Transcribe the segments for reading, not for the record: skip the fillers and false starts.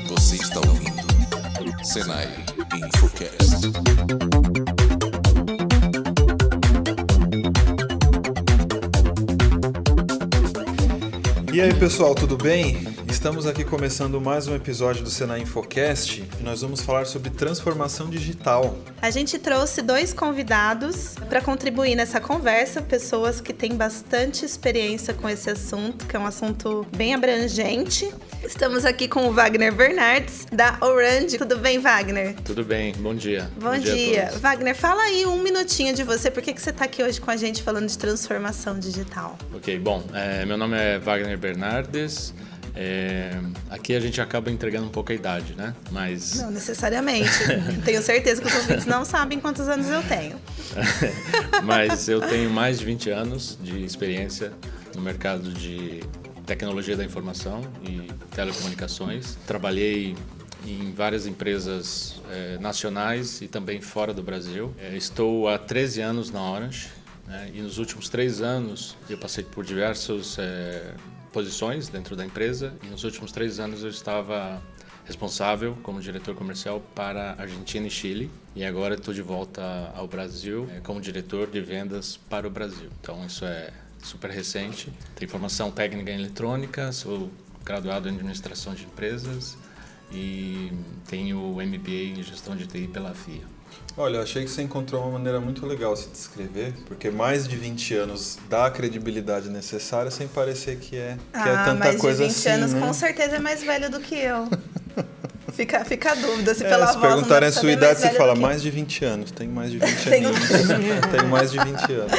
Você está ouvindo Senai Infocast. E aí pessoal, tudo bem? Estamos aqui começando mais um episódio do Senai Infocast e nós vamos falar sobre transformação digital. A gente trouxe 2 convidados para contribuir nessa conversa, pessoas que têm bastante experiência com esse assunto, que é um assunto bem abrangente. Estamos aqui com o Wagner Bernardes, da Orange. Tudo bem, Wagner? Tudo bem, bom dia. Bom dia. Wagner, fala aí um minutinho de você, por que você está aqui hoje com a gente falando de transformação digital? Ok, bom, meu nome é Wagner Bernardes. Aqui a gente acaba entregando um pouco a idade, né? Mas... Não necessariamente. Tenho certeza que os ouvintes não sabem quantos anos eu tenho. Mas eu tenho mais de 20 anos de experiência no mercado de tecnologia da informação e telecomunicações. Trabalhei em várias empresas nacionais e também fora do Brasil. Estou há 13 anos na Orange, né? E nos últimos 3 anos eu passei por diversos... posições dentro da empresa e nos últimos 3 anos eu estava responsável como diretor comercial para Argentina e Chile e agora estou de volta ao Brasil como diretor de vendas para o Brasil. Então isso é super recente. Tenho formação técnica em eletrônica, sou graduado em administração de empresas e tenho o MBA em gestão de TI pela FIA. Olha, eu achei que você encontrou uma maneira muito legal de se descrever, porque mais de 20 anos dá a credibilidade necessária sem parecer que é tanta coisa assim. Mais de 20 anos, né? Com certeza é mais velho do que eu. Fica a dúvida se pela se voz perguntarem a sua idade, você fala que... mais de 20 anos. Tenho mais de 20 anos. Tenho mais de 20 anos.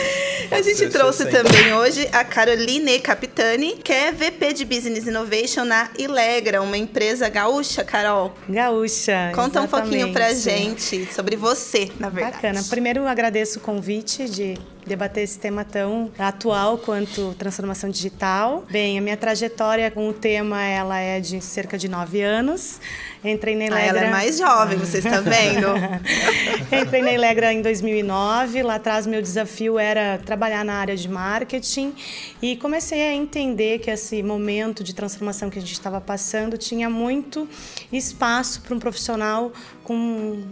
A gente trouxe também hoje a Caroline Capitani, que é VP de Business Innovation na Ilegra, uma empresa gaúcha, Carol. Gaúcha, Conta exatamente. Um pouquinho pra gente sobre você, na verdade. Bacana. Primeiro, eu agradeço o convite de debater esse tema tão atual quanto transformação digital. Bem, a minha trajetória com o tema, ela é de cerca de 9 anos. Entrei na Ilegra... ela é mais jovem, você está vendo? Entrei na Ilegra em 2009. Lá atrás, meu desafio era trabalhar na área de marketing e comecei a entender que esse momento de transformação que a gente estava passando tinha muito espaço para um profissional com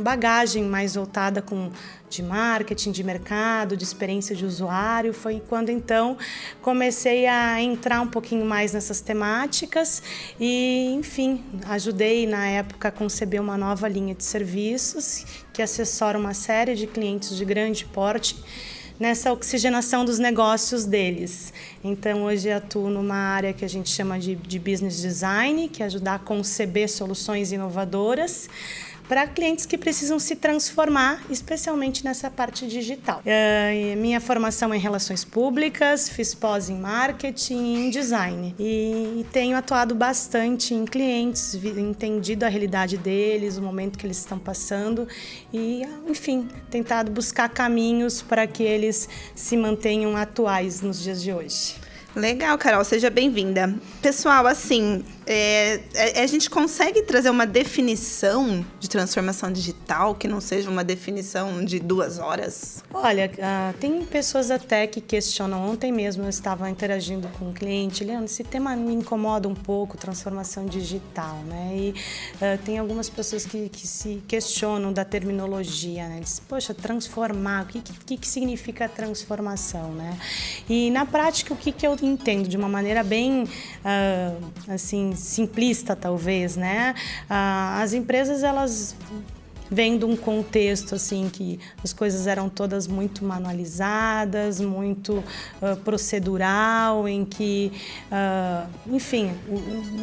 bagagem mais voltada de marketing, de mercado, de experiência de usuário. Foi quando, então, comecei a entrar um pouquinho mais nessas temáticas e, enfim, ajudei, na época, a conceber uma nova linha de serviços que assessora uma série de clientes de grande porte nessa oxigenação dos negócios deles. Então, hoje atuo numa área que a gente chama de business design, que é ajudar a conceber soluções inovadoras para clientes que precisam se transformar, especialmente nessa parte digital. Minha formação é em relações públicas, fiz pós em marketing e em design. E tenho atuado bastante em clientes, entendido a realidade deles, o momento que eles estão passando e, enfim, tentado buscar caminhos para que eles se mantenham atuais nos dias de hoje. Legal, Carol, seja bem-vinda. Pessoal, assim, a gente consegue trazer uma definição de transformação digital que não seja uma definição de 2 horas? Olha, tem pessoas até que questionam. Ontem mesmo eu estava interagindo com um cliente. Leandro, esse tema me incomoda um pouco, transformação digital, né? E tem algumas pessoas que se questionam da terminologia, né? Diz, poxa, transformar, o que significa transformação, né? E na prática, o que eu entendo de uma maneira bem, assim, simplista, talvez, né? As empresas, elas vêm de um contexto assim que as coisas eram todas muito manualizadas, muito procedural, em que, enfim,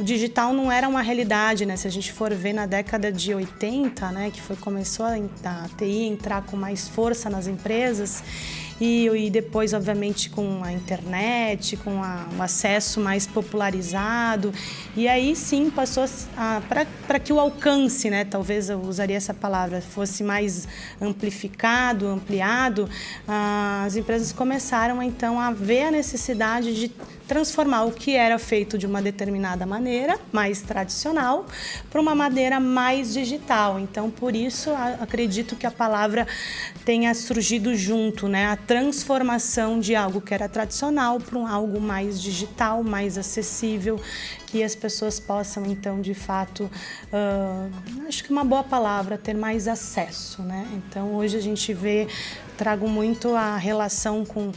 o digital não era uma realidade, né? Se a gente for ver na década de 80, né, que começou a TI entrar com mais força nas empresas, e depois, obviamente, com a internet, com o acesso mais popularizado. E aí, sim, passou para que o alcance, né, talvez eu usaria essa palavra, fosse mais ampliado, ampliado, as empresas começaram, então, a ver a necessidade de transformar o que era feito de uma determinada maneira, mais tradicional, para uma maneira mais digital. Então, por isso, acredito que a palavra tenha surgido junto, né? A transformação de algo que era tradicional para algo mais digital, mais acessível, que as pessoas possam, então, de fato, acho que uma boa palavra, ter mais acesso, né? Então, hoje a gente trago muito a relação com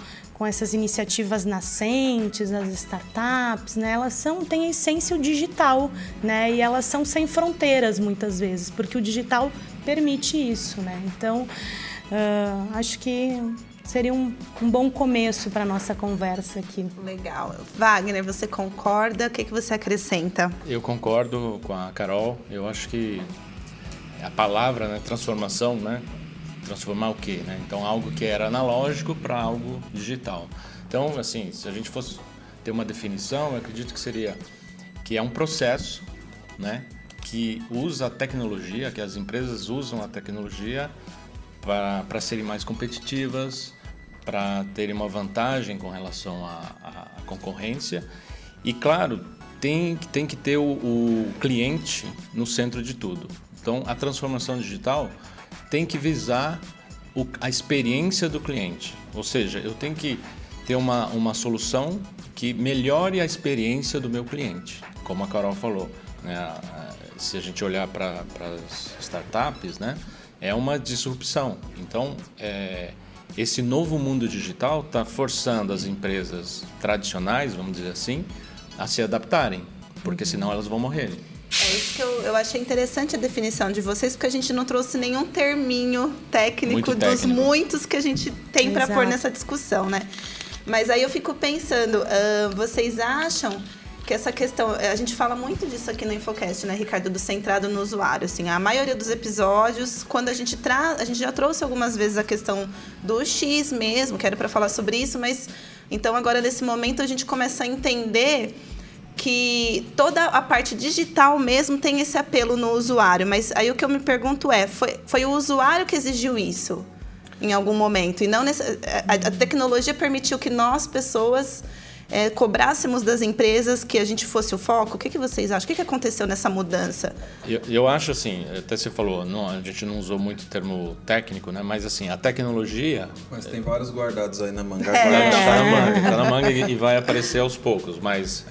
essas iniciativas nascentes, as startups, né? Elas têm a essência digital, né? E elas são sem fronteiras, muitas vezes, porque o digital permite isso, né? Então, acho que seria um bom começo para a nossa conversa aqui. Legal. Wagner, você concorda? O que você acrescenta? Eu concordo com a Carol. Eu acho que a palavra, né, transformação, né? Transformar o quê, né? Então, algo que era analógico para algo digital. Então, assim, se a gente fosse ter uma definição, eu acredito que é um processo, né, que usa a tecnologia, que as empresas usam a tecnologia para serem mais competitivas, para terem uma vantagem com relação à concorrência. E, claro, tem que ter o cliente no centro de tudo. Então, a transformação digital tem que visar a experiência do cliente. Ou seja, eu tenho que ter uma solução que melhore a experiência do meu cliente. Como a Carol falou, né? Se a gente olhar para as startups, né? É uma disrupção. Então, esse novo mundo digital está forçando as empresas tradicionais, vamos dizer assim, a se adaptarem, porque senão elas vão morrer. É isso que eu achei interessante a definição de vocês, porque a gente não trouxe nenhum terminho técnico dos muitos que a gente tem para pôr nessa discussão, né? Mas aí eu fico pensando, vocês acham que essa questão... A gente fala muito disso aqui no Infocast, né, Ricardo? Do centrado no usuário. Assim, a maioria dos episódios, quando a gente já trouxe algumas vezes a questão do X mesmo, que era para falar sobre isso, mas... Então, agora, nesse momento, a gente começa a entender que toda a parte digital mesmo tem esse apelo no usuário. Mas aí o que eu me pergunto foi o usuário que exigiu isso em algum momento? E não a tecnologia permitiu que nós, pessoas, cobrássemos das empresas que a gente fosse o foco? O que vocês acham? O que aconteceu nessa mudança? Eu acho assim, até você falou, a gente não usou muito o termo técnico, né? Mas assim, a tecnologia... Mas tem vários guardados aí na manga. Tá na manga e vai aparecer aos poucos. Mas,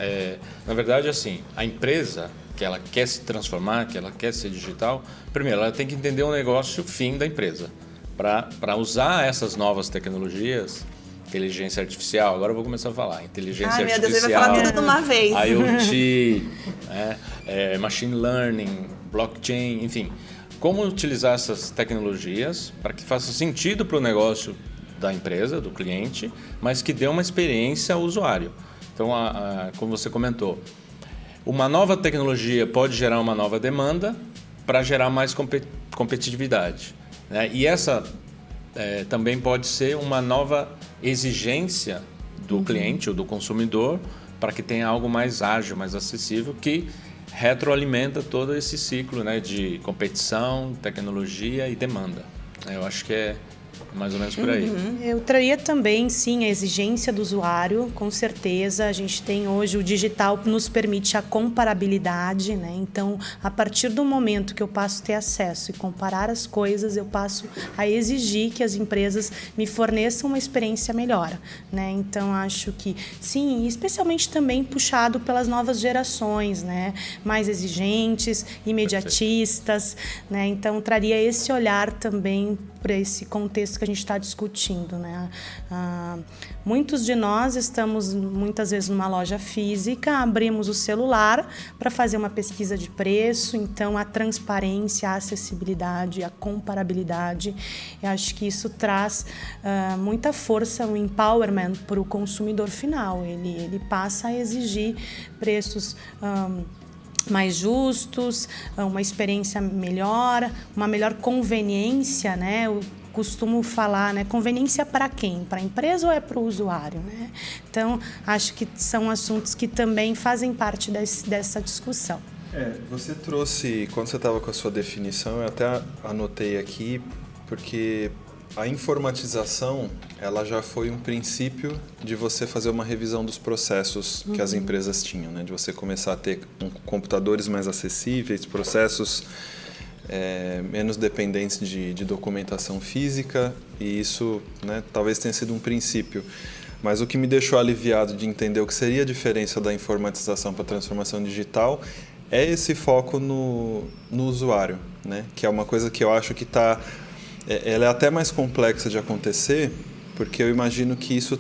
na verdade, assim, a empresa que ela quer se transformar, que ela quer ser digital, primeiro, ela tem que entender o negócio fim da empresa. Para usar essas novas tecnologias... Inteligência artificial, agora eu vou começar a falar. Inteligência artificial. Meu Deus, ele vai falar tudo de uma vez. IoT, machine learning, blockchain, enfim. Como utilizar essas tecnologias para que faça sentido para o negócio da empresa, do cliente, mas que dê uma experiência ao usuário. Então, como você comentou, uma nova tecnologia pode gerar uma nova demanda para gerar mais competitividade, né? E essa também pode ser uma nova exigência do cliente ou do consumidor para que tenha algo mais ágil, mais acessível, que retroalimenta todo esse ciclo, né, de competição, tecnologia e demanda. Eu acho que é mais ou menos por aí. Eu traria também, sim, a exigência do usuário, com certeza. A gente tem hoje, o digital nos permite a comparabilidade, né? Então, a partir do momento que eu passo a ter acesso e comparar as coisas, eu passo a exigir que as empresas me forneçam uma experiência melhor, né? Então, acho que, sim, especialmente também puxado pelas novas gerações, né? Mais exigentes, imediatistas, né? Então, traria esse olhar também para esse contexto que a gente está discutindo, né? Muitos de nós estamos muitas vezes numa loja física, abrimos o celular para fazer uma pesquisa de preço, então a transparência, a acessibilidade, a comparabilidade, eu acho que isso traz muita força, um empowerment para o consumidor final. Ele passa a exigir preços mais justos, uma experiência melhor, uma melhor conveniência, né? Eu costumo falar, né? Conveniência para quem? Para a empresa ou para o usuário, né? Então, acho que são assuntos que também fazem parte dessa discussão. Você trouxe, quando você estava com a sua definição, eu até anotei aqui, porque A informatização, ela já foi um princípio de você fazer uma revisão dos processos que as empresas tinham, né? De você começar a ter computadores mais acessíveis, processos menos dependentes de documentação física, e isso, né, talvez tenha sido um princípio. Mas o que me deixou aliviado de entender o que seria a diferença da informatização para a transformação digital é esse foco no usuário, né? Que é uma coisa que eu acho que ela é até mais complexa de acontecer, porque eu imagino que isso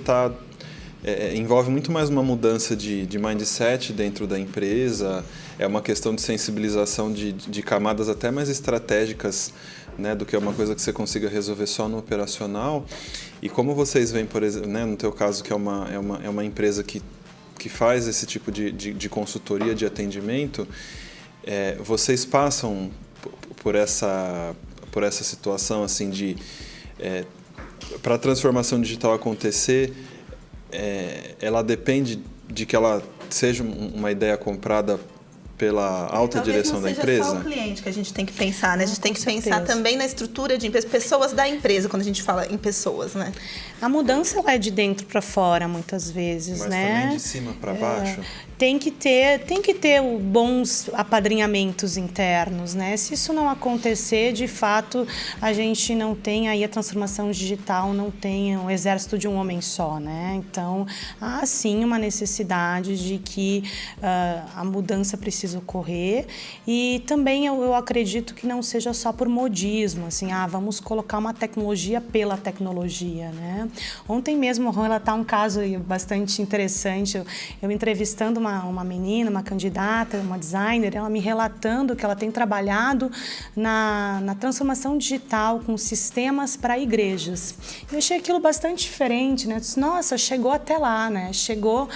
envolve muito mais uma mudança de mindset dentro da empresa, é uma questão de sensibilização de camadas até mais estratégicas, né, do que é uma coisa que você consiga resolver só no operacional. E como vocês veem, por exemplo, né, no teu caso, que é uma empresa que faz esse tipo de consultoria, de atendimento, vocês passam por essa situação assim para a transformação digital acontecer, ela depende de que ela seja uma ideia comprada pela alta direção da empresa? Talvez não seja só o cliente que a gente tem que pensar, né? A gente tem que pensar também na estrutura de pessoas da empresa, quando a gente fala em pessoas, né? A mudança ela é de dentro para fora, muitas vezes, mas né? Também de cima para baixo? Tem que ter bons apadrinhamentos internos, né? Se isso não acontecer, de fato, a gente não tem aí a transformação digital, não tem um exército de um homem só, né? Então, há sim uma necessidade de que a mudança precisa ocorrer, e também eu acredito que não seja só por modismo, assim, vamos colocar uma tecnologia pela tecnologia, né? Ontem mesmo vou relatar um caso bastante interessante, eu entrevistando uma menina, uma candidata, uma designer, ela me relatando que ela tem trabalhado na transformação digital com sistemas para igrejas. Eu achei aquilo bastante diferente, né? Eu disse, nossa, chegou até lá, né? Chegou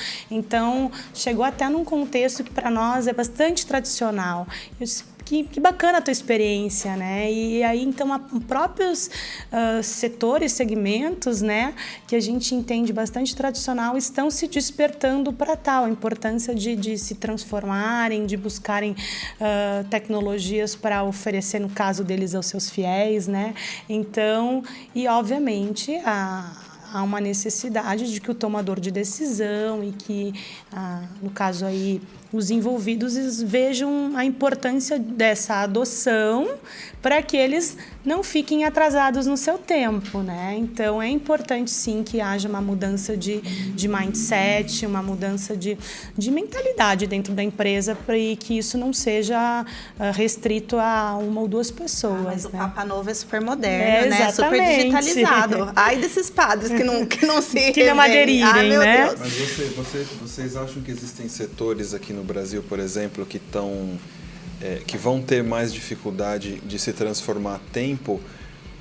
até num contexto que para nós é bastante tradicional. Eu disse, que bacana a tua experiência, né? E aí, então, próprios setores, segmentos, né, que a gente entende bastante tradicional, estão se despertando para tal, a importância de se transformarem, de buscarem tecnologias para oferecer, no caso deles, aos seus fiéis, né? Então, e obviamente, há uma necessidade de que o tomador de decisão e que, no caso aí, os envolvidos vejam a importância dessa adoção para que eles não fiquem atrasados no seu tempo, né? Então, é importante, sim, que haja uma mudança de mindset, uma mudança de mentalidade dentro da para que isso não seja restrito a uma ou duas pessoas. Mas né? O Papa Novo é super moderno, né? Super digitalizado. Ai desses padres que não se que não aderirem, né? Mas vocês acham que existem setores aqui no Brasil, por exemplo, que vão ter mais dificuldade de se transformar a tempo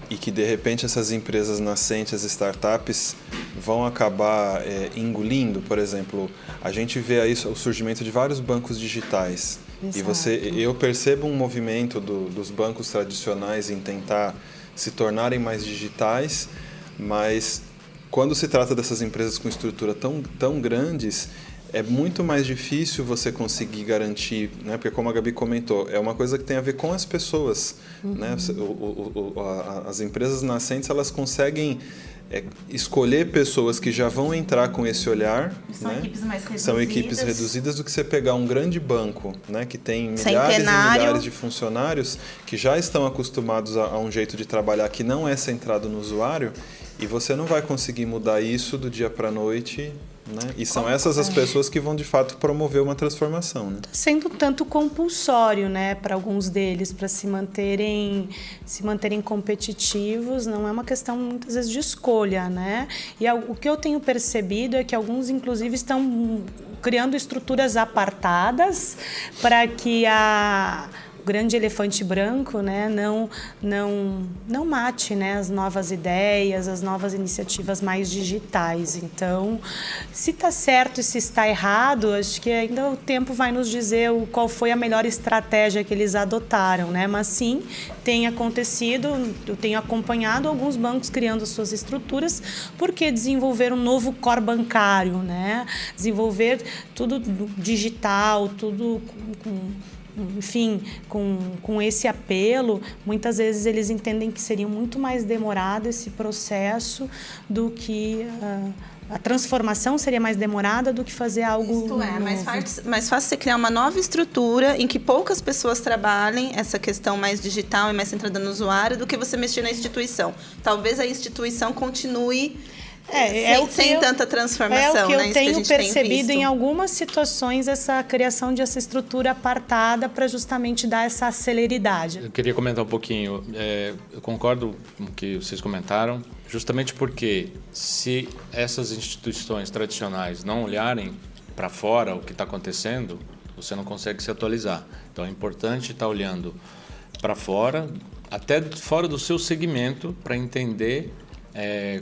e que, de repente, essas empresas nascentes, as startups, vão acabar engolindo? Por exemplo, a gente vê aí o surgimento de vários bancos digitais. Exato. E eu percebo um movimento dos bancos tradicionais em tentar se tornarem mais digitais, mas quando se trata dessas empresas com estrutura tão grandes, é muito mais difícil você conseguir garantir, né? Porque, como a Gabi comentou, é uma coisa que tem a ver com as pessoas. Né? As empresas nascentes, elas conseguem escolher pessoas que já vão entrar com esse olhar. São, né? Equipes mais reduzidas. São equipes reduzidas do que você pegar um grande banco, né? Que tem milhares e milhares de funcionários que já estão acostumados a um jeito de trabalhar que não é centrado no usuário, e você não vai conseguir mudar isso do dia para a noite. Né? E são essas as pessoas que vão, de fato, promover uma transformação. Né? Sendo tanto compulsório, né, para alguns deles, para se manterem competitivos, não é uma questão, muitas vezes, de escolha. Né? E o que eu tenho percebido é que alguns, inclusive, estão criando estruturas apartadas para que o grande elefante branco, né, não mate, né, as novas ideias, as novas iniciativas mais digitais. Então, se está certo e se está errado, acho que ainda o tempo vai nos dizer qual foi a melhor estratégia que eles adotaram, né? Mas sim, tem acontecido, eu tenho acompanhado alguns bancos criando suas estruturas, porque desenvolver um novo core bancário, né? Desenvolver tudo digital, tudo com enfim, com esse apelo, muitas vezes eles entendem que seria muito mais demorado esse processo do que a transformação seria mais demorada do que fazer algo Isto é, novo. mais fácil você criar uma nova estrutura em que poucas pessoas trabalhem essa questão mais digital e mais centrada no usuário do que você mexer na instituição. Talvez a instituição continue sem tanta transformação. É o que eu né? tenho Isso que a gente tem percebido visto. em algumas situações, essa criação dessa estrutura apartada para justamente dar essa celeridade. Eu queria comentar um pouquinho. Eu concordo com o que vocês comentaram, justamente porque se essas instituições tradicionais não olharem para fora o que está acontecendo, você não consegue se atualizar. Então é importante estar olhando para fora, até fora do seu segmento, para entender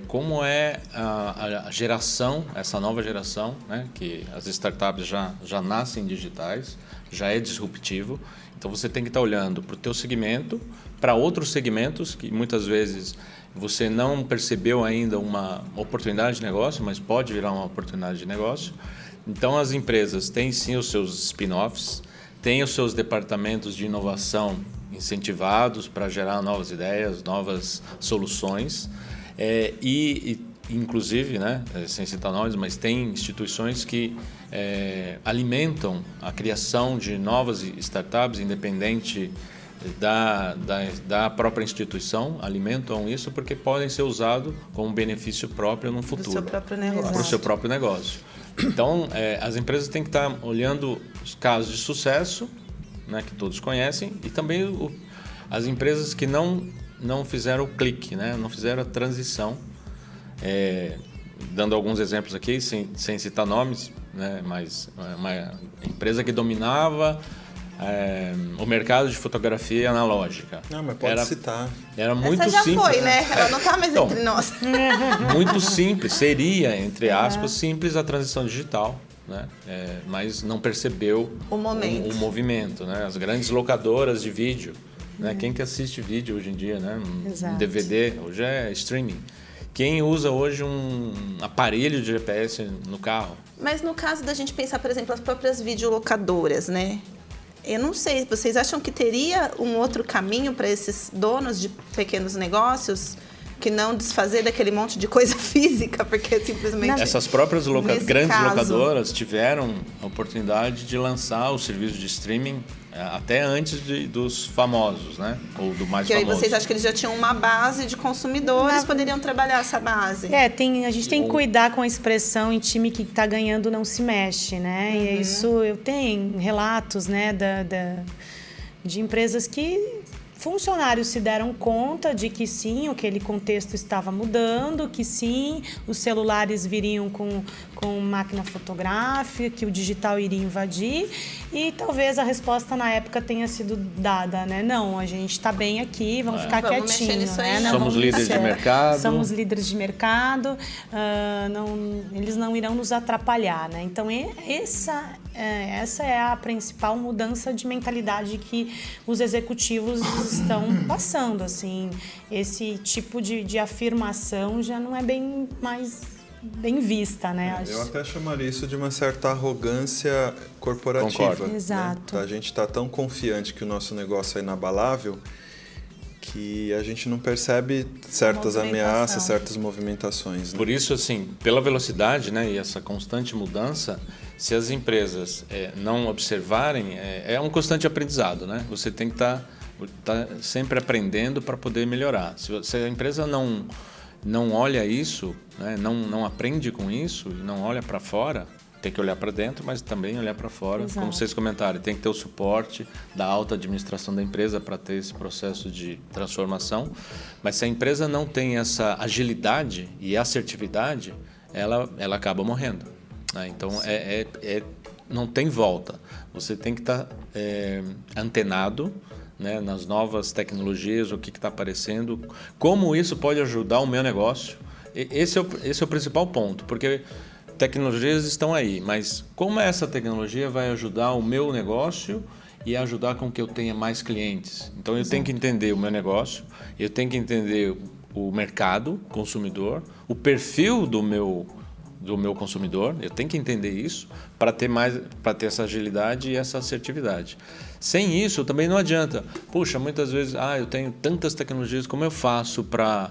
como é a geração, essa nova geração, né, que as startups já nascem digitais, já é disruptivo. Então você tem que estar olhando para o teu segmento, para outros segmentos que muitas vezes você não percebeu ainda uma oportunidade de negócio, mas pode virar uma oportunidade de negócio. Então as empresas têm sim os seus spin-offs, têm os seus departamentos de inovação incentivados para gerar novas ideias, novas soluções. Inclusive, né, sem citar nomes, mas tem instituições que alimentam a criação de novas startups, independente da própria instituição, alimentam isso porque podem ser usados como benefício próprio no futuro. Para o seu próprio negócio. Então, as empresas têm que estar olhando os casos de sucesso, né, que todos conhecem, e também as empresas que não fizeram o clique, né? Não fizeram a transição. Dando alguns exemplos aqui, sem citar nomes, né? Mas uma empresa que dominava o mercado de fotografia analógica. Não, mas pode citar. Era muito Essa já simples. foi, né? Ela não está mais entre nós. Muito simples, seria, entre aspas, simples a transição digital. Né? Mas não percebeu o movimento. Né? As grandes locadoras de vídeo. Né? Quem que assiste vídeo hoje em dia, né? Um DVD, hoje é streaming. Quem usa hoje um aparelho de GPS no carro? Mas no caso da gente pensar, por exemplo, as próprias videolocadoras, né? Eu não sei, vocês acham que teria um outro caminho para esses donos de pequenos negócios que não desfazer daquele monte de coisa física, porque simplesmente... Essas próprias grandes locadoras tiveram a oportunidade de lançar o serviço de streaming até antes dos famosos, né? Ou do mais famoso. E aí vocês acham que eles já tinham uma base de consumidores, poderiam trabalhar essa base? A gente tem que cuidar com a expressão em time que está ganhando não se mexe, né? Uhum. E isso eu tenho relatos, né, de empresas que funcionários se deram conta de que sim, aquele contexto estava mudando, que sim, os celulares viriam com máquina fotográfica, que o digital iria invadir, e talvez a resposta na época tenha sido dada, né? Não, a gente está bem aqui, vamos ficar quietinho, né? Não, somos líderes de mercado. Somos líderes de mercado, eles não irão nos atrapalhar, né? Então, essa é a principal mudança de mentalidade que os executivos estão passando, assim. Esse tipo de afirmação já não é bem vista, né? Eu até chamaria isso de uma certa arrogância corporativa. Concordo. Exato. Né? A gente está tão confiante que o nosso negócio é inabalável que a gente não percebe certas ameaças, certas movimentações. Né? Por isso, assim, pela velocidade, né, e essa constante mudança, se as empresas não observarem, é um constante aprendizado, né? Você tem que estar sempre aprendendo para poder melhorar. Se a empresa não olha isso, né, não aprende com isso e não olha para fora, tem que olhar para dentro, mas também olhar para fora. Exato. Como vocês comentaram, tem que ter o suporte da alta administração da empresa para ter esse processo de transformação. Mas se a empresa não tem essa agilidade e assertividade, ela acaba morrendo. Né? Então, não tem volta. Você tem que estar antenado, né, nas novas tecnologias, o que está aparecendo, como isso pode ajudar o meu negócio. Esse é o principal ponto, porque tecnologias estão aí, mas como essa tecnologia vai ajudar o meu negócio e ajudar com que eu tenha mais clientes? Então, eu tenho que entender o meu negócio, eu tenho que entender o mercado consumidor, o perfil do do meu consumidor, eu tenho que entender isso para ter essa agilidade e essa assertividade. Sem isso, também não adianta. Puxa, muitas vezes, eu tenho tantas tecnologias, como eu faço para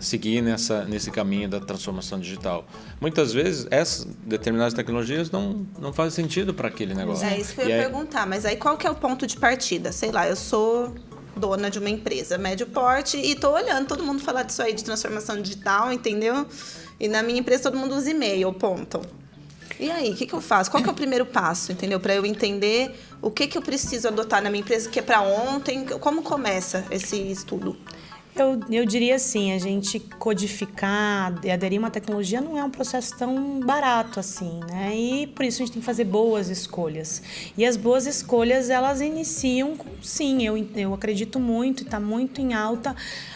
seguir nesse caminho da transformação digital? Muitas vezes, essas determinadas tecnologias não fazem sentido para aquele negócio. É isso que eu ia perguntar, mas aí qual que é o ponto de partida? Sei lá, eu sou dona de uma empresa, médio porte, e estou olhando todo mundo falar disso aí, de transformação digital, entendeu? E na minha empresa todo mundo usa e-mail, ponto. E aí, o que eu faço? Qual que é o primeiro passo, entendeu? Para eu entender o que eu preciso adotar na minha empresa, que é para ontem, como começa esse estudo? Eu diria assim, a gente codificar e aderir a uma tecnologia não é um processo tão barato assim, né? E por isso a gente tem que fazer boas escolhas. E as boas escolhas, elas iniciam com, sim, eu acredito muito, e está muito em alta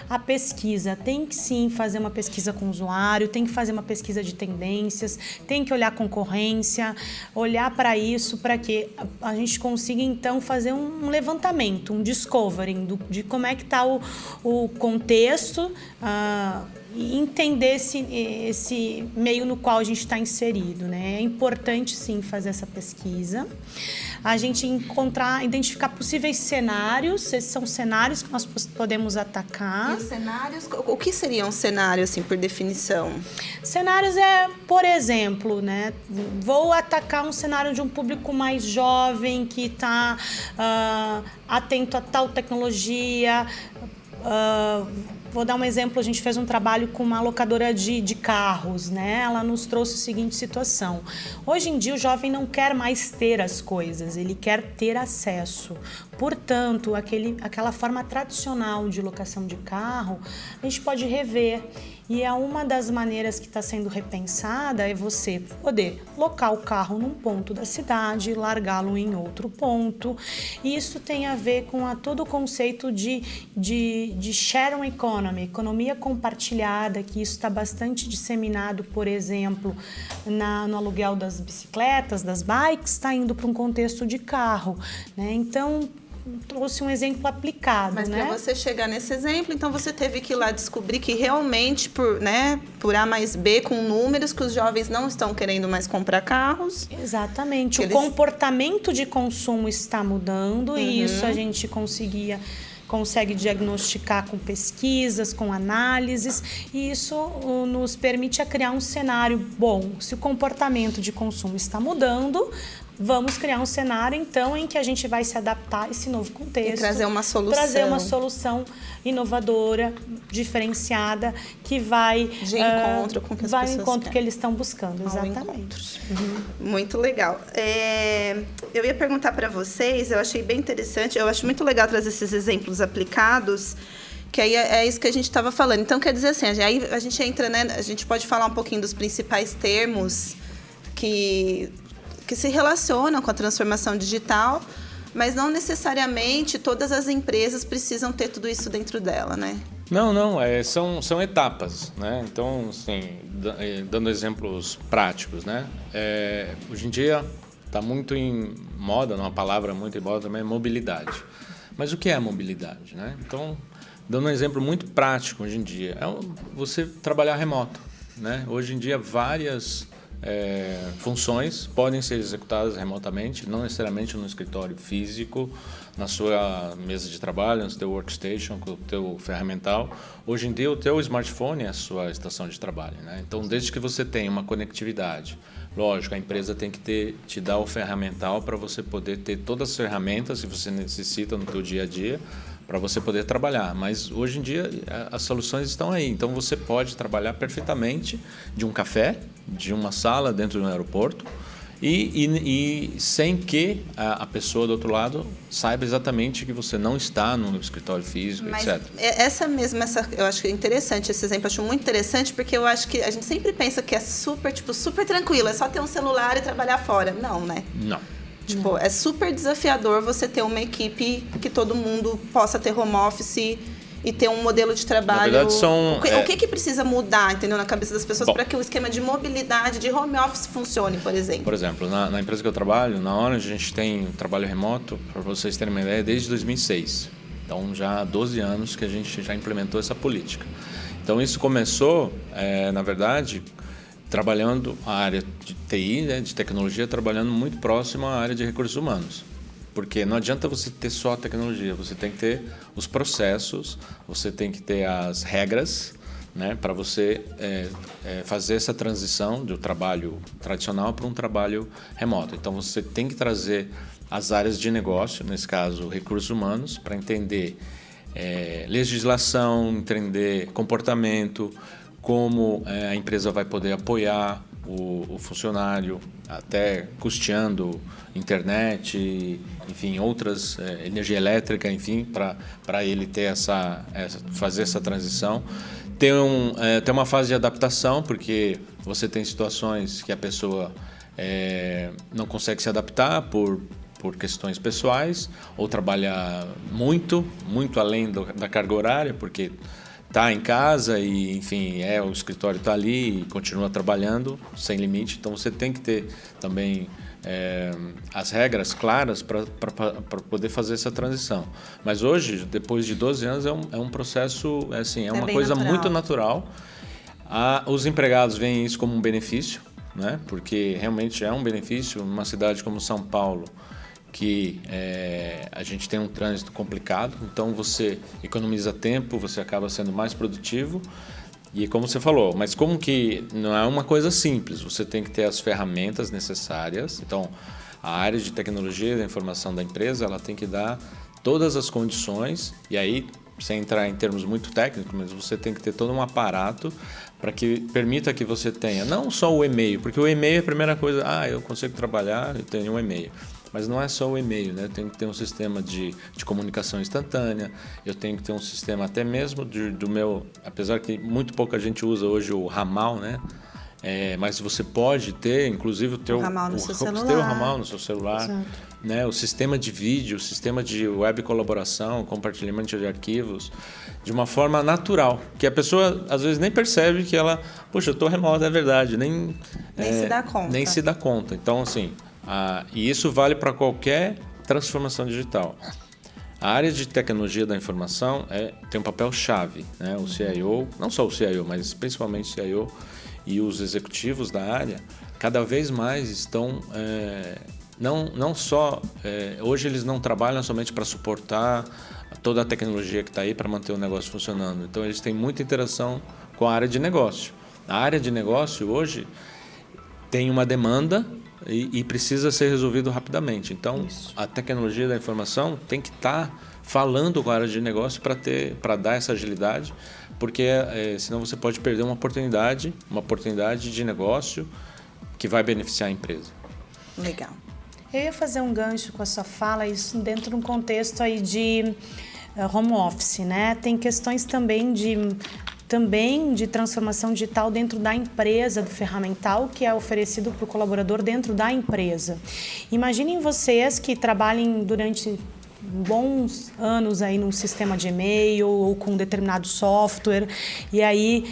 a pesquisa. Tem que sim fazer uma pesquisa com o usuário, tem que fazer uma pesquisa de tendências, tem que olhar a concorrência, olhar para isso, para que a gente consiga então fazer um levantamento, um discovering de como é que está o contexto e entender esse meio no qual a gente está inserido, né? É importante, sim, fazer essa pesquisa. A gente identificar possíveis cenários, esses são cenários que nós podemos atacar. E os cenários, o que seria um cenário, assim, por definição? Cenários por exemplo, né? Vou atacar um cenário de um público mais jovem que está atento a tal tecnologia. Vou dar um exemplo, a gente fez um trabalho com uma locadora de carros, né? Ela nos trouxe a seguinte situação. Hoje em dia o jovem não quer mais ter as coisas, ele quer ter acesso. Portanto, aquela forma tradicional de locação de carro, a gente pode rever. E é uma das maneiras que está sendo repensada é você poder locar o carro num ponto da cidade, largá-lo em outro ponto. E isso tem a ver com todo o conceito de sharing economy, economia compartilhada, que isso está bastante disseminado, por exemplo, no aluguel das bicicletas, das bikes, está indo para um contexto de carro, né? Então, trouxe um exemplo aplicado, mas né? Para você chegar nesse exemplo, então você teve que ir lá descobrir que realmente, por A mais B, com números, que os jovens não estão querendo mais comprar carros. Exatamente. O comportamento de consumo está mudando e isso a gente consegue diagnosticar com pesquisas, com análises, e isso nos permite criar um cenário bom. Se o comportamento de consumo está mudando, vamos criar um cenário, então, em que a gente vai se adaptar a esse novo contexto. E trazer uma solução. Trazer uma solução inovadora, diferenciada, que vai... De encontro com o que as vai pessoas ao encontro querem. que eles estão buscando, exatamente. Muito legal. Eu ia perguntar para vocês, eu achei bem interessante, eu acho muito legal trazer esses exemplos aplicados, que aí é isso que a gente estava falando. Então, quer dizer assim, aí a gente entra, né? A gente pode falar um pouquinho dos principais termos que se relacionam com a transformação digital, mas não necessariamente todas as empresas precisam ter tudo isso dentro dela, né? Não, são etapas, né? Então, assim, dando exemplos práticos, né? Hoje em dia está muito em moda, uma palavra muito em moda também, é mobilidade. Mas o que é a mobilidade, né? Então, dando um exemplo muito prático hoje em dia, você trabalhar remoto, né? Hoje em dia, várias funções podem ser executadas remotamente, não necessariamente no escritório físico, na sua mesa de trabalho, no seu workstation, com o teu ferramental. Hoje em dia, o teu smartphone é a sua estação de trabalho, né? Então, desde que você tenha uma conectividade, lógico, a empresa tem que te dar o ferramental para você poder ter todas as ferramentas que você necessita no teu dia a dia, para você poder trabalhar. Mas hoje em dia as soluções estão aí. Então você pode trabalhar perfeitamente de um café, de uma sala dentro de um aeroporto e sem que a pessoa do outro lado saiba exatamente que você não está no escritório físico, mas etc. Eu acho que é interessante esse exemplo, acho muito interessante, porque eu acho que a gente sempre pensa que é super tranquilo, é só ter um celular e trabalhar fora. Não, né? Não. É super desafiador você ter uma equipe que todo mundo possa ter home office e ter um modelo de trabalho. Na verdade, o que precisa mudar, entendeu, na cabeça das pessoas para que o esquema de mobilidade, de home office funcione, por exemplo? Por exemplo, na empresa que eu trabalho, na Orange, a gente tem trabalho remoto, para vocês terem uma ideia, desde 2006. Então, já há 12 anos que a gente já implementou essa política. Então, isso começou, na verdade, trabalhando a área de TI, né, de tecnologia, trabalhando muito próximo à área de recursos humanos. Porque não adianta você ter só a tecnologia, você tem que ter os processos, você tem que ter as regras, né, para você fazer essa transição do trabalho tradicional para um trabalho remoto. Então, você tem que trazer as áreas de negócio, nesse caso, recursos humanos, para entender legislação, entender comportamento, como a empresa vai poder apoiar o funcionário, até custeando internet, enfim, outras, energia elétrica, enfim, para ele ter fazer essa transição. Tem uma fase de adaptação, porque você tem situações que a pessoa não consegue se adaptar por questões pessoais, ou trabalha muito além da carga horária, porque está em casa e, enfim, o escritório está ali e continua trabalhando sem limite. Então, você tem que ter também as regras claras para poder fazer essa transição. Mas hoje, depois de 12 anos, é um processo, assim, uma coisa natural. Muito natural. Os empregados veem isso como um benefício, né? Porque realmente é um benefício. Numa cidade como São Paulo, que a gente tem um trânsito complicado, então você economiza tempo, você acaba sendo mais produtivo. E como você falou, mas como que não é uma coisa simples, você tem que ter as ferramentas necessárias. Então, a área de tecnologia da informação da empresa, ela tem que dar todas as condições, e aí, sem entrar em termos muito técnicos, mas você tem que ter todo um aparato para que permita que você tenha não só o e-mail, porque o e-mail é a primeira coisa, eu consigo trabalhar, eu tenho um e-mail. Mas não é só o e-mail, né? Eu tenho que ter um sistema de comunicação instantânea, eu tenho que ter um sistema até mesmo do meu... Apesar que muito pouca gente usa hoje o ramal, né? Mas você pode ter, inclusive, o ramal no seu celular. Ter o ramal no seu celular, né? O sistema de vídeo, o sistema de web colaboração, compartilhamento de arquivos, de uma forma natural, que a pessoa às vezes nem percebe que ela, poxa, eu estou remota, é verdade, nem se dá conta. Nem se dá conta. Então, assim, e isso vale para qualquer transformação digital. A área de tecnologia da informação tem um papel chave, né? O CIO, não só o CIO, mas principalmente o CIO e os executivos da área, cada vez mais estão, não só, hoje eles não trabalham somente para suportar toda a tecnologia que está aí para manter o negócio funcionando. Então, eles têm muita interação com a área de negócio. A área de negócio hoje tem uma demanda e precisa ser resolvido rapidamente. Então, a tecnologia da informação tem que estar falando com a área de negócio para dar essa agilidade, porque senão você pode perder uma oportunidade de negócio que vai beneficiar a empresa. Legal. Eu ia fazer um gancho com a sua fala, isso dentro de um contexto aí de home office, né? Tem questões também de transformação digital dentro da empresa, do ferramental que é oferecido para o colaborador dentro da empresa. Imaginem vocês que trabalhem durante bons anos aí num sistema de e-mail ou com um determinado software, e aí,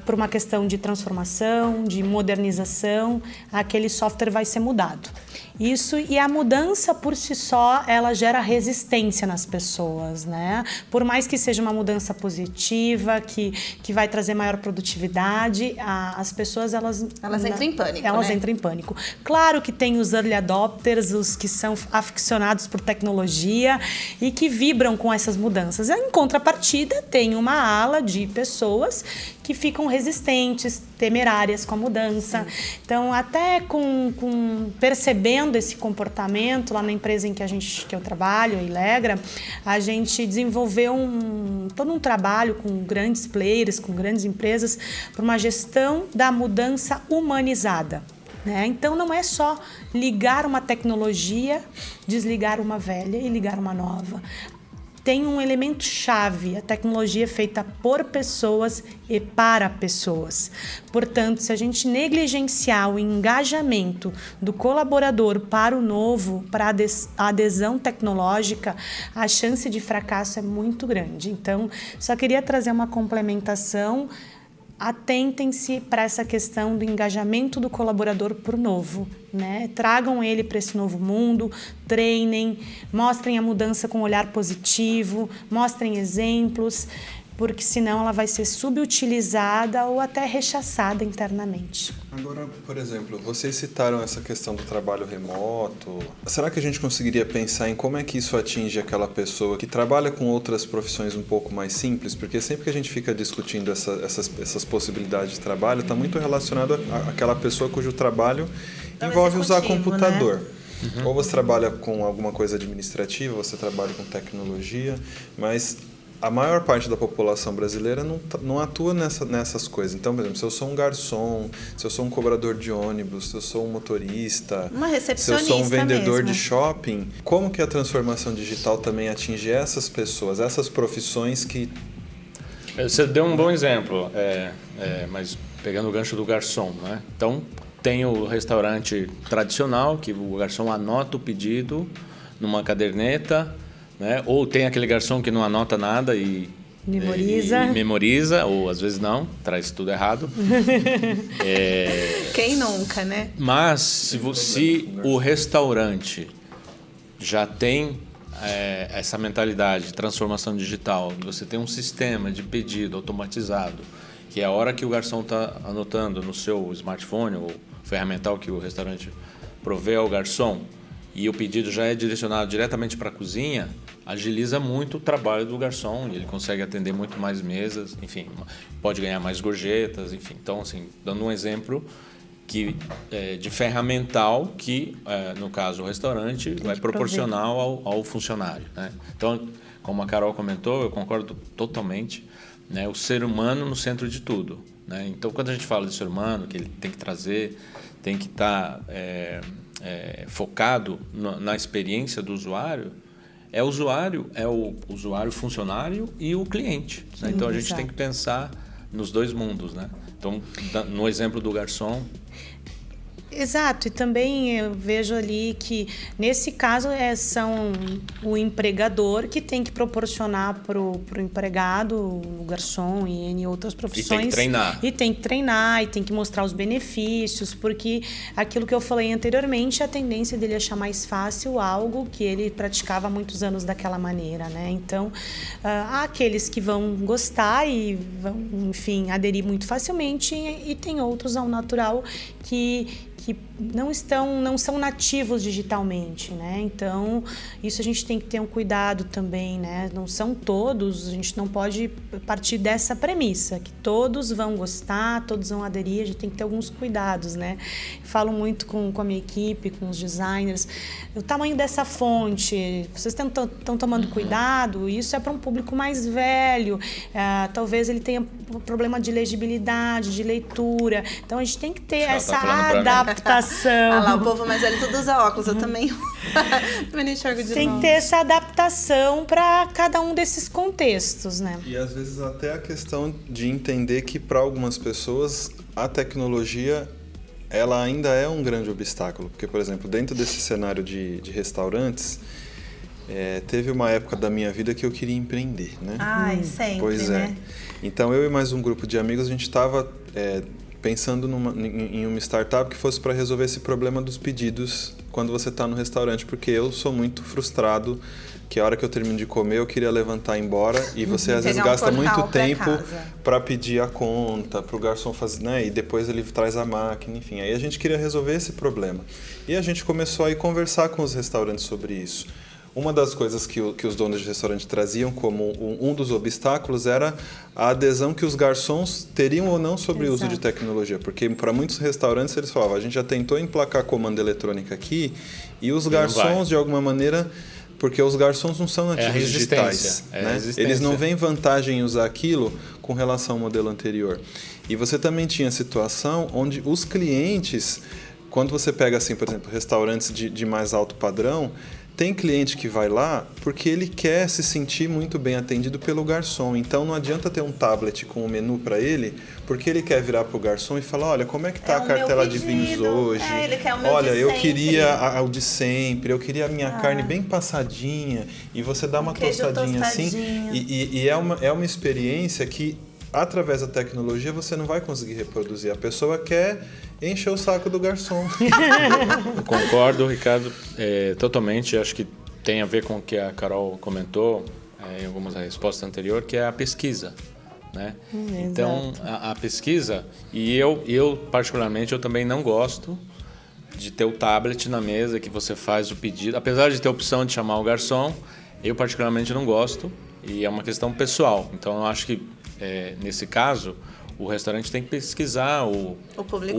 por uma questão de transformação, de modernização, aquele software vai ser mudado. E a mudança por si só, ela gera resistência nas pessoas, né? Por mais que seja uma mudança positiva, que vai trazer maior produtividade, as pessoas, elas entram em pânico, Elas entram em pânico. Claro que tem os early adopters, os que são aficionados por tecnologia e que vibram com essas mudanças. Em contrapartida, tem uma ala de pessoas que ficam resistentes, temerárias com a mudança. Então, até percebendo esse comportamento lá na empresa em que eu trabalho, a Ilegra, a gente desenvolveu todo um trabalho com grandes players, com grandes empresas, para uma gestão da mudança humanizada. Né? Então, não é só ligar uma tecnologia, desligar uma velha e ligar uma nova. Tem um elemento chave, a tecnologia é feita por pessoas e para pessoas. Portanto, se a gente negligenciar o engajamento do colaborador para o novo, para a adesão tecnológica, a chance de fracasso é muito grande. Então, só queria trazer uma complementação. Atentem-se para essa questão do engajamento do colaborador para o novo, né? Tragam ele para esse novo mundo, treinem, mostrem a mudança com um olhar positivo, mostrem exemplos, porque senão ela vai ser subutilizada ou até rechaçada internamente. Agora, por exemplo, vocês citaram essa questão do trabalho remoto. Será que a gente conseguiria pensar em como é que isso atinge aquela pessoa que trabalha com outras profissões um pouco mais simples? Porque sempre que a gente fica discutindo essas possibilidades de trabalho, está muito relacionado àquela pessoa cujo trabalho envolve usar computador. Né? Ou você trabalha com alguma coisa administrativa, você trabalha com tecnologia, mas a maior parte da população brasileira não atua nessas coisas. Então, por exemplo, se eu sou um garçom, se eu sou um cobrador de ônibus, se eu sou um motorista, uma recepcionista, se eu sou um vendedor mesmo de shopping, como que a transformação digital também atinge essas pessoas, essas profissões que... Você deu um bom exemplo, mas pegando o gancho do garçom, né? Então, tem o restaurante tradicional, que o garçom anota o pedido numa caderneta, né? Ou tem aquele garçom que não anota nada e memoriza, ou às vezes não, traz tudo errado. Quem nunca, né? Mas se o restaurante já tem essa mentalidade de transformação digital, você tem um sistema de pedido automatizado, que é a hora que o garçom está anotando no seu smartphone ou ferramental que o restaurante provê ao garçom, e o pedido já é direcionado diretamente para a cozinha, agiliza muito o trabalho do garçom e ele consegue atender muito mais mesas, enfim, pode ganhar mais gorjetas, enfim. Então, assim, dando um exemplo de ferramental que, no caso, o restaurante vai proporcionar ao funcionário, né? Então, como a Carol comentou, eu concordo totalmente, né? O ser humano no centro de tudo, né? Então, quando a gente fala de ser humano, que ele tem que trazer, tem que estar focado na experiência do usuário, é o usuário funcionário e o cliente, né? Então, a gente tem que pensar nos dois mundos, né? Então, no exemplo do garçom... Exato, e também eu vejo ali que, nesse caso, são o empregador que tem que proporcionar para o empregado, o garçom e em outras profissões. E tem que treinar. E tem que treinar, e tem que mostrar os benefícios, porque aquilo que eu falei anteriormente, a tendência dele achar mais fácil algo que ele praticava há muitos anos daquela maneira, né? Então, há aqueles que vão gostar e vão, enfim, aderir muito facilmente, e tem outros ao natural que não são nativos digitalmente, né? Então, isso a gente tem que ter um cuidado também, né? Não são todos, a gente não pode partir dessa premissa, que todos vão gostar, todos vão aderir, a gente tem que ter alguns cuidados, né? Falo muito com a minha equipe, com os designers, o tamanho dessa fonte, vocês estão tomando cuidado, isso é para um público mais velho, talvez ele tenha problema de legibilidade, de leitura, então a gente tem que ter essa adaptação. Ah lá, o povo mais velho tudo usa óculos, eu também não enxergo de Tem que ter essa adaptação para cada um desses contextos, né? E às vezes até a questão de entender que para algumas pessoas a tecnologia ela ainda é um grande obstáculo, porque, por exemplo, dentro desse cenário de restaurantes, teve uma época da minha vida que eu queria empreender, né? Ai, sempre, pois né? Então eu e mais um grupo de amigos, a gente estava pensando em uma startup que fosse para resolver esse problema dos pedidos quando você está no restaurante, porque eu sou muito frustrado que a hora que eu termino de comer eu queria levantar e ir embora, e você às vezes gasta muito tempo para pedir a conta, para o garçom fazer, né? E depois ele traz a máquina, enfim. Aí a gente queria resolver esse problema. E a gente começou a ir conversar com os restaurantes sobre isso. Uma das coisas que os donos de restaurante traziam como um dos obstáculos era a adesão que os garçons teriam ou não sobre o uso de tecnologia. Porque para muitos restaurantes eles falavam, a gente já tentou emplacar comando eletrônico aqui e os garçons, de alguma maneira... Porque os garçons não são nativos digitais, né? Eles não veem vantagem em usar aquilo com relação ao modelo anterior. E você também tinha a situação onde os clientes, quando você pega, assim, por exemplo, restaurantes de mais alto padrão, tem cliente que vai lá porque ele quer se sentir muito bem atendido pelo garçom. Então não adianta ter um tablet com o menu para ele, porque ele quer virar para o garçom e falar, olha, como é que está a cartela de vinhos hoje? Ele quer o meu olha, de eu sempre. queria o de sempre, eu queria a minha carne bem passadinha, e você dá uma tostadinha assim. E é uma experiência que, através da tecnologia, você não vai conseguir reproduzir. A pessoa quer encher o saco do garçom. Eu concordo, Ricardo, totalmente. Acho que tem a ver com o que a Carol comentou. em algumas respostas anteriores, que é a pesquisa, né? Então, a pesquisa, e eu particularmente, eu também não gosto de ter o tablet na mesa que você faz o pedido. Apesar de ter a opção de chamar o garçom, eu particularmente não gosto, e é uma questão pessoal. Então, eu acho que, nesse caso, o restaurante tem que pesquisar o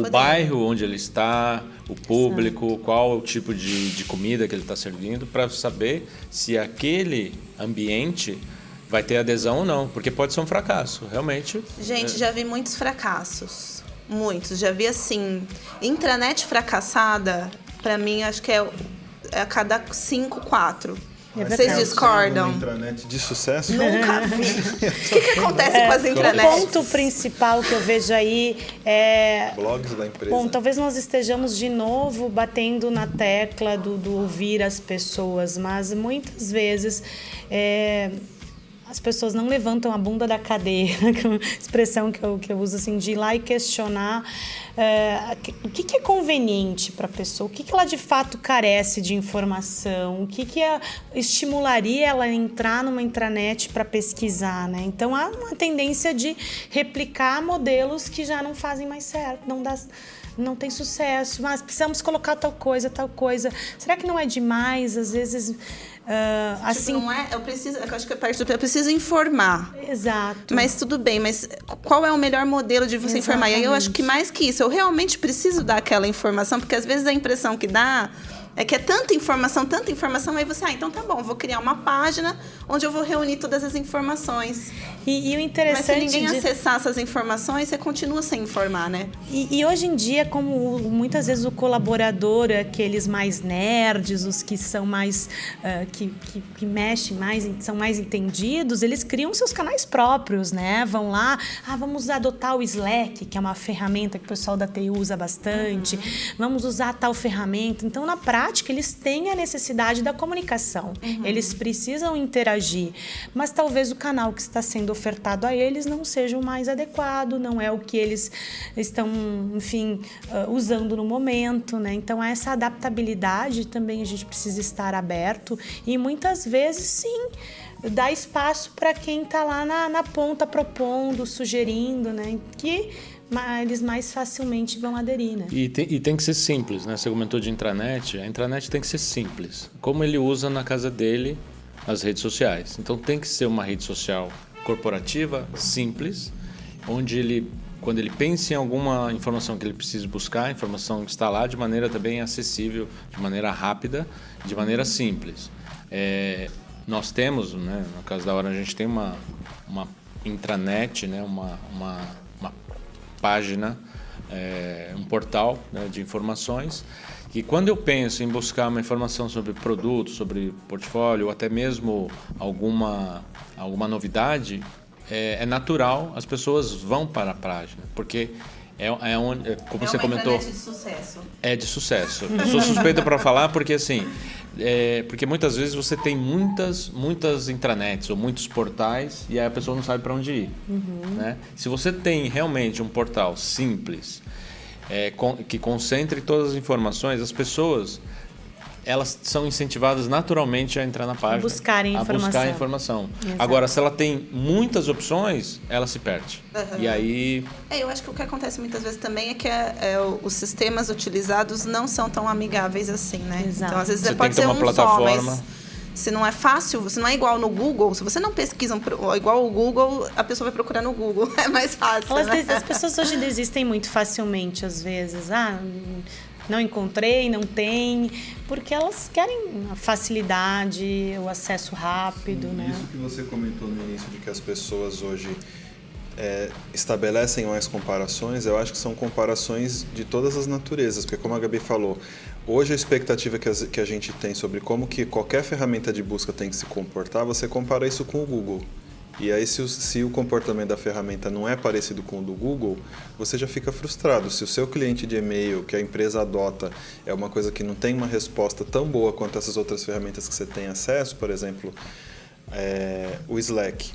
bairro onde ele está, o público, qual o tipo de comida que ele está servindo, para saber se aquele ambiente vai ter adesão ou não, porque pode ser um fracasso, realmente. Gente, já vi muitos fracassos, muitos. Já vi, assim, intranet fracassada, para mim, acho que é a cada 5, 4. Vocês discordam? Uma intranet de sucesso? Nunca vi. O que acontece com as intranets? O ponto principal que eu vejo aí é... Blogs da empresa. Bom, talvez nós estejamos de novo batendo na tecla do ouvir as pessoas, mas muitas vezes as pessoas não levantam a bunda da cadeira, que é uma expressão que eu uso assim, de ir lá e questionar o que é conveniente para a pessoa, o que ela de fato carece de informação, o que estimularia ela a entrar numa intranet para pesquisar, né? Então há uma tendência de replicar modelos que já não fazem mais certo, não tem sucesso, mas precisamos colocar tal coisa. Será que não é demais? Às vezes... assim, não é, eu acho que eu preciso informar. Exato. Mas tudo bem, mas qual é o melhor modelo de você informar? E aí eu acho que mais que isso, eu realmente preciso dar aquela informação, porque às vezes a impressão que dá é que é tanta informação, aí você, então tá bom, vou criar uma página onde eu vou reunir todas as informações. E o interessante... Mas se ninguém acessar essas informações, você continua sem informar, né? E hoje em dia, como muitas vezes o colaborador, aqueles mais nerds, os que são mais... que mexem mais, são mais entendidos, eles criam seus canais próprios, né? Vão lá, vamos adotar o Slack, que é uma ferramenta que o pessoal da TI usa bastante. Vamos usar tal ferramenta. Então, na prática, eles têm a necessidade da comunicação. Eles precisam interagir, mas talvez o canal que está sendo ofertado a eles não seja o mais adequado, não é o que eles estão, enfim, usando no momento, né? Então, essa adaptabilidade também a gente precisa estar aberto e muitas vezes, sim, dá espaço para quem está lá na ponta propondo, sugerindo, né? Que eles mais facilmente vão aderir, né? E tem que ser simples, né? Você comentou de intranet, a intranet tem que ser simples. Como ele usa na casa dele as redes sociais. Então tem que ser uma rede social corporativa, simples, onde quando ele pensa em alguma informação que ele precisa buscar, a informação está lá de maneira também acessível, de maneira rápida, de maneira simples. Nós temos, né, no caso da Hora, a gente tem uma intranet, né, uma página, um portal, né, de informações, que quando eu penso em buscar uma informação sobre produto, sobre portfólio, ou até mesmo alguma novidade, é natural, as pessoas vão para a página, porque como você comentou, de sucesso. É de sucesso. Eu sou suspeito para falar porque assim, porque muitas vezes você tem muitas intranets ou muitos portais e aí a pessoa não sabe para onde ir, né? Se você tem realmente um portal simples, que concentre todas as informações, as pessoas elas são incentivadas naturalmente a entrar na página, a buscar informação. Exato. Agora, se ela tem muitas opções, ela se perde. E aí... eu acho que o que acontece muitas vezes também é que os sistemas utilizados não são tão amigáveis assim, né? Exato. Então, às vezes você pode tem ser uma plataforma. mas se não é fácil, se não é igual no Google, se você não pesquisa igual o Google, a pessoa vai procurar no Google. É mais fácil, né? As pessoas hoje desistem muito facilmente, às vezes. Não encontrei, não tem, porque elas querem a facilidade, o acesso rápido, né? Isso que você comentou no início de que as pessoas hoje estabelecem mais comparações, eu acho que são comparações de todas as naturezas, porque como a Gabi falou, hoje a expectativa que a gente tem sobre como que qualquer ferramenta de busca tem que se comportar, você compara isso com o Google. E aí, se o comportamento da ferramenta não é parecido com o do Google, você já fica frustrado. Se o seu cliente de e-mail, que a empresa adota, é uma coisa que não tem uma resposta tão boa quanto essas outras ferramentas que você tem acesso, por exemplo, o Slack.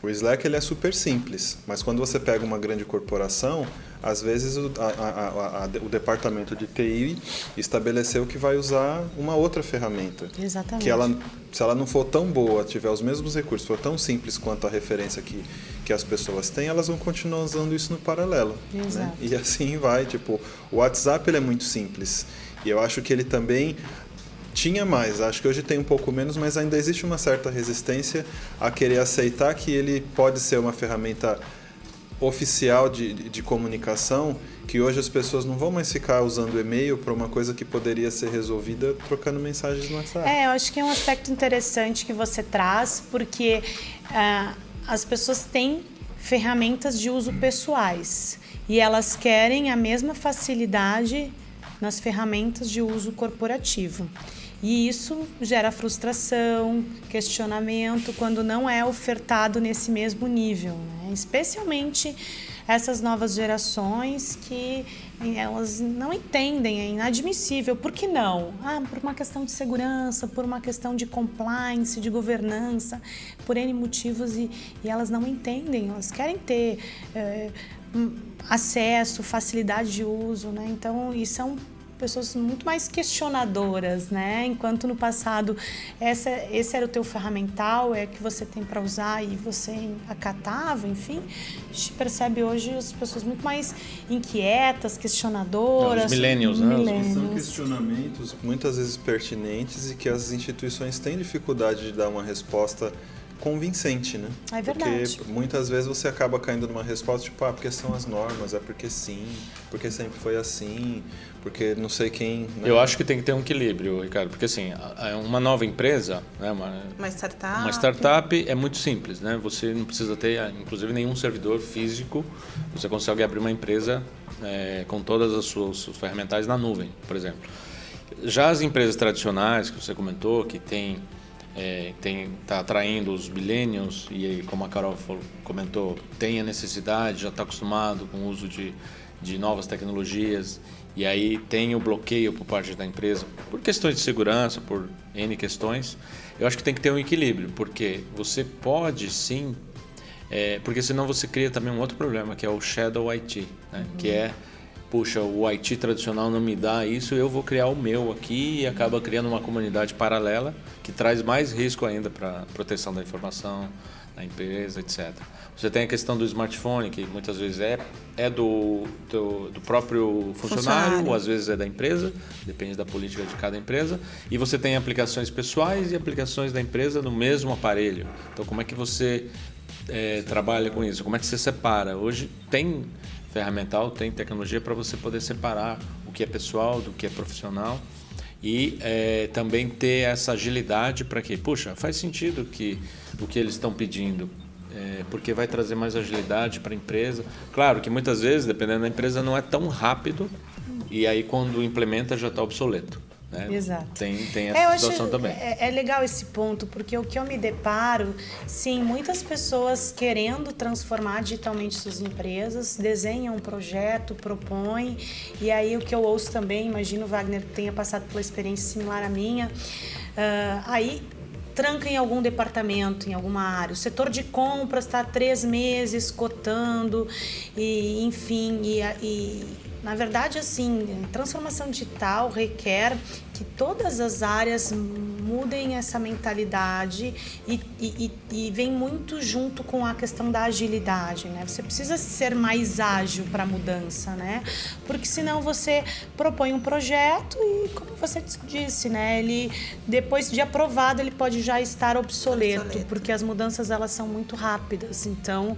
O Slack ele é super simples, mas quando você pega uma grande corporação, às vezes o departamento de TI estabeleceu que vai usar uma outra ferramenta. Exatamente. Que se ela não for tão boa, tiver os mesmos recursos, for tão simples quanto a referência que as pessoas têm, elas vão continuar usando isso no paralelo. Exato. Né? E assim vai. Tipo, o WhatsApp ele é muito simples. E eu acho que ele também tinha mais, acho que hoje tem um pouco menos, mas ainda existe uma certa resistência a querer aceitar que ele pode ser uma ferramenta oficial de comunicação, que hoje as pessoas não vão mais ficar usando e-mail para uma coisa que poderia ser resolvida trocando mensagens no WhatsApp. Eu acho que é um aspecto interessante que você traz, porque as pessoas têm ferramentas de uso pessoais e elas querem a mesma facilidade nas ferramentas de uso corporativo. E isso gera frustração, questionamento, quando não é ofertado nesse mesmo nível, né? Especialmente essas novas gerações que elas não entendem, é inadmissível. Por que não? Por uma questão de segurança, por uma questão de compliance, de governança, por N motivos, e elas não entendem, elas querem ter acesso, facilidade de uso, né? Então, e são pessoas muito mais questionadoras, né? Enquanto no passado esse era o teu ferramental, é que você tem para usar e você acatava, enfim, a gente percebe hoje as pessoas muito mais inquietas, questionadoras. Os millennials, né? São questionamentos muitas vezes pertinentes e que as instituições têm dificuldade de dar uma resposta convincente, né? É verdade. Porque muitas vezes você acaba caindo numa resposta tipo, porque são as normas, é porque sim, porque sempre foi assim, porque não sei quem... Né? Eu acho que tem que ter um equilíbrio, Ricardo, porque assim, uma nova empresa, né, uma startup é muito simples, né? Você não precisa ter, inclusive, nenhum servidor físico, você consegue abrir uma empresa com todas as suas ferramentais na nuvem, por exemplo. Já as empresas tradicionais, que você comentou, que está atraindo os millennials e aí, como a Carol comentou, tem a necessidade, já está acostumado com o uso de novas tecnologias e aí tem o bloqueio por parte da empresa por questões de segurança, por N questões. Eu acho que tem que ter um equilíbrio, porque você pode sim, porque senão você cria também um outro problema, que é o Shadow IT, né? Que é, puxa, o IT tradicional não me dá isso, eu vou criar o meu aqui e acaba criando uma comunidade paralela que traz mais risco ainda para a proteção da informação da empresa, etc. Você tem a questão do smartphone, que muitas vezes é do próprio funcionário, ou às vezes é da empresa, depende da política de cada empresa. E você tem aplicações pessoais e aplicações da empresa no mesmo aparelho. Então, como é que você trabalha com isso? Como é que você separa? Hoje tem ferramental, tem tecnologia para você poder separar o que é pessoal do que é profissional e também ter essa agilidade para que, puxa, faz sentido o que eles estão pedindo, porque vai trazer mais agilidade para a empresa. Claro que muitas vezes, dependendo da empresa, não é tão rápido e aí quando implementa já está obsoleto. Né? Exato. Tem essa situação também. É legal esse ponto, porque o que eu me deparo, sim, muitas pessoas querendo transformar digitalmente suas empresas, desenham um projeto, propõem, e aí o que eu ouço também, imagino o Wagner tenha passado por uma experiência similar à minha, aí tranca em algum departamento, em alguma área. O setor de compras está há 3 meses cotando, e enfim, na verdade, assim, transformação digital requer que todas as áreas mudem essa mentalidade e vem muito junto com a questão da agilidade, né? Você precisa ser mais ágil para a mudança, né? Porque senão você propõe um projeto e, como você disse, né? Ele, depois de aprovado, ele pode já estar obsoleto, porque as mudanças elas são muito rápidas. Então,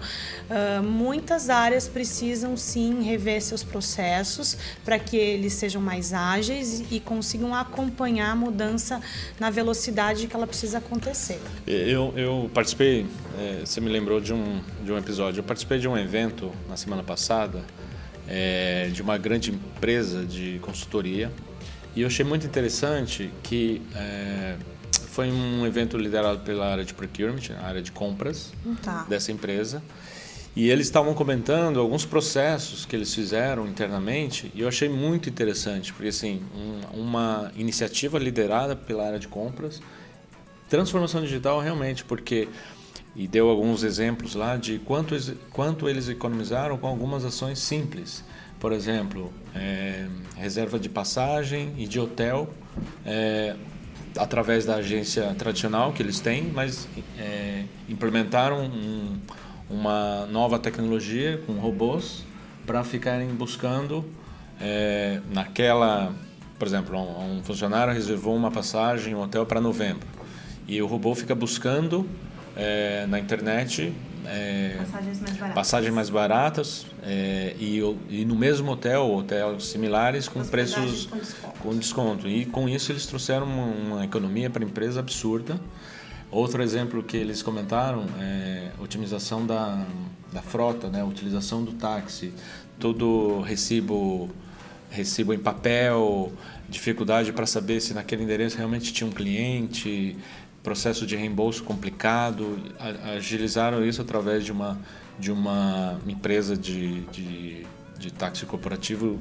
muitas áreas precisam sim rever seus processos para que eles sejam mais ágeis e consigam acompanhar a mudança na velocidade que ela precisa acontecer. Eu participei, você me lembrou de um episódio, eu participei de um evento na semana passada de uma grande empresa de consultoria e eu achei muito interessante que foi um evento liderado pela área de procurement, a área de compras dessa empresa. E eles estavam comentando alguns processos que eles fizeram internamente e eu achei muito interessante, porque assim, uma iniciativa liderada pela área de compras, transformação digital realmente, porque e deu alguns exemplos lá de quanto eles economizaram com algumas ações simples. Por exemplo, reserva de passagem e de hotel, através da agência tradicional que eles têm, mas implementaram uma nova tecnologia com robôs para ficarem buscando por exemplo, um funcionário reservou uma passagem, um hotel para novembro, e o robô fica buscando na internet passagens mais baratas e no mesmo hotéis similares com preços com desconto. E com isso eles trouxeram uma economia para a empresa absurda. Outro exemplo que eles comentaram é a otimização da frota, né? A utilização do táxi, todo recibo em papel, dificuldade para saber se naquele endereço realmente tinha um cliente, processo de reembolso complicado. Agilizaram isso através de uma empresa de táxi corporativo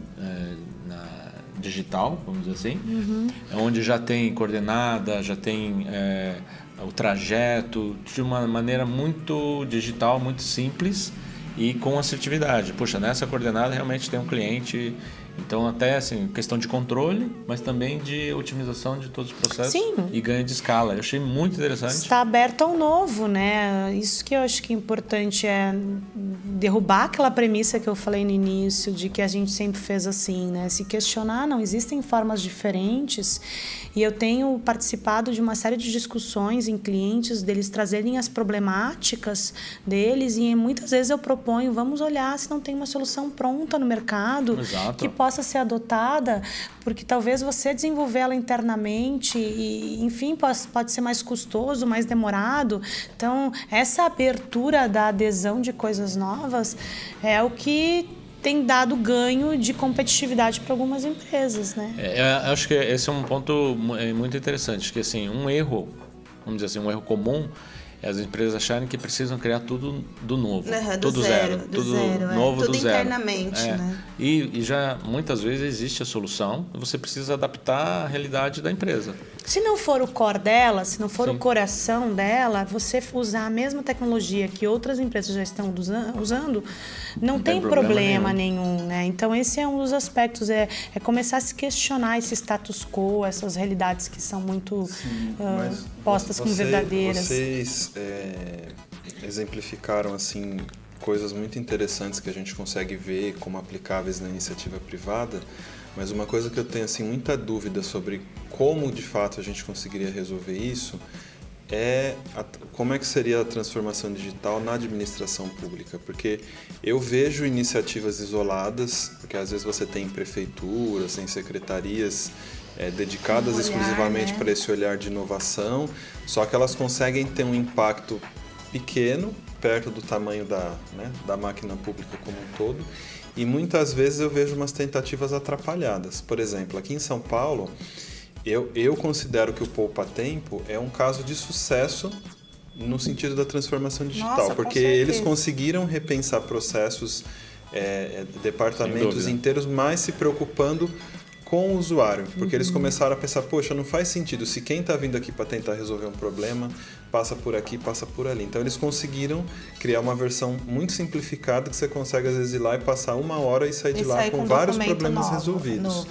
digital, vamos dizer assim, onde já tem coordenada, já tem o trajeto, de uma maneira muito digital, muito simples e com assertividade. Poxa, nessa coordenada realmente tem um cliente. Então, até assim, questão de controle, mas também de otimização de todos os processos. Sim. E ganho de escala. Eu achei muito interessante. Está aberto ao novo, né? Isso que eu acho que é importante é derrubar aquela premissa que eu falei no início, de que a gente sempre fez assim, né? Se questionar, não, existem formas diferentes. E eu tenho participado de uma série de discussões em clientes, deles trazerem as problemáticas deles, e muitas vezes eu proponho, vamos olhar se não tem uma solução pronta no mercado. Exato. Que possa ser adotada, porque talvez você desenvolver ela internamente e, enfim, pode ser mais custoso, mais demorado. Então, essa abertura da adesão de coisas novas é o que tem dado ganho de competitividade para algumas empresas, né? Acho que esse é um ponto muito interessante, que assim, um erro, vamos dizer assim, um erro comum é as empresas acharem que precisam criar tudo do novo, tudo zero, tudo novo tudo do zero. internamente, né? E já muitas vezes existe a solução, você precisa adaptar à realidade da empresa. Se não for o core dela, se não for Sim. o coração dela, você usar a mesma tecnologia que outras empresas já estão usando, não tem problema nenhum, né? Então, esse é um dos aspectos, é começar a se questionar esse status quo, essas realidades que são muito postas como verdadeiras. Vocês exemplificaram, assim, coisas muito interessantes que a gente consegue ver como aplicáveis na iniciativa privada, mas uma coisa que eu tenho assim, muita dúvida sobre como de fato a gente conseguiria resolver isso é como é que seria a transformação digital na administração pública, porque eu vejo iniciativas isoladas, porque às vezes você tem prefeituras, tem secretarias dedicadas exclusivamente para esse olhar de inovação, só que elas conseguem ter um impacto pequeno, perto do tamanho da máquina pública como um todo, e muitas vezes eu vejo umas tentativas atrapalhadas. Por exemplo, aqui em São Paulo, eu considero que o Poupa Tempo é um caso de sucesso no sentido da transformação digital. Nossa, porque eles conseguiram repensar processos, departamentos inteiros, mas se preocupando com o usuário, porque eles começaram a pensar, poxa, não faz sentido, se quem está vindo aqui para tentar resolver um problema, passa por aqui, passa por ali. Então eles conseguiram criar uma versão muito simplificada que você consegue às vezes ir lá e passar 1 hora e sair de lá com vários problemas resolvidos.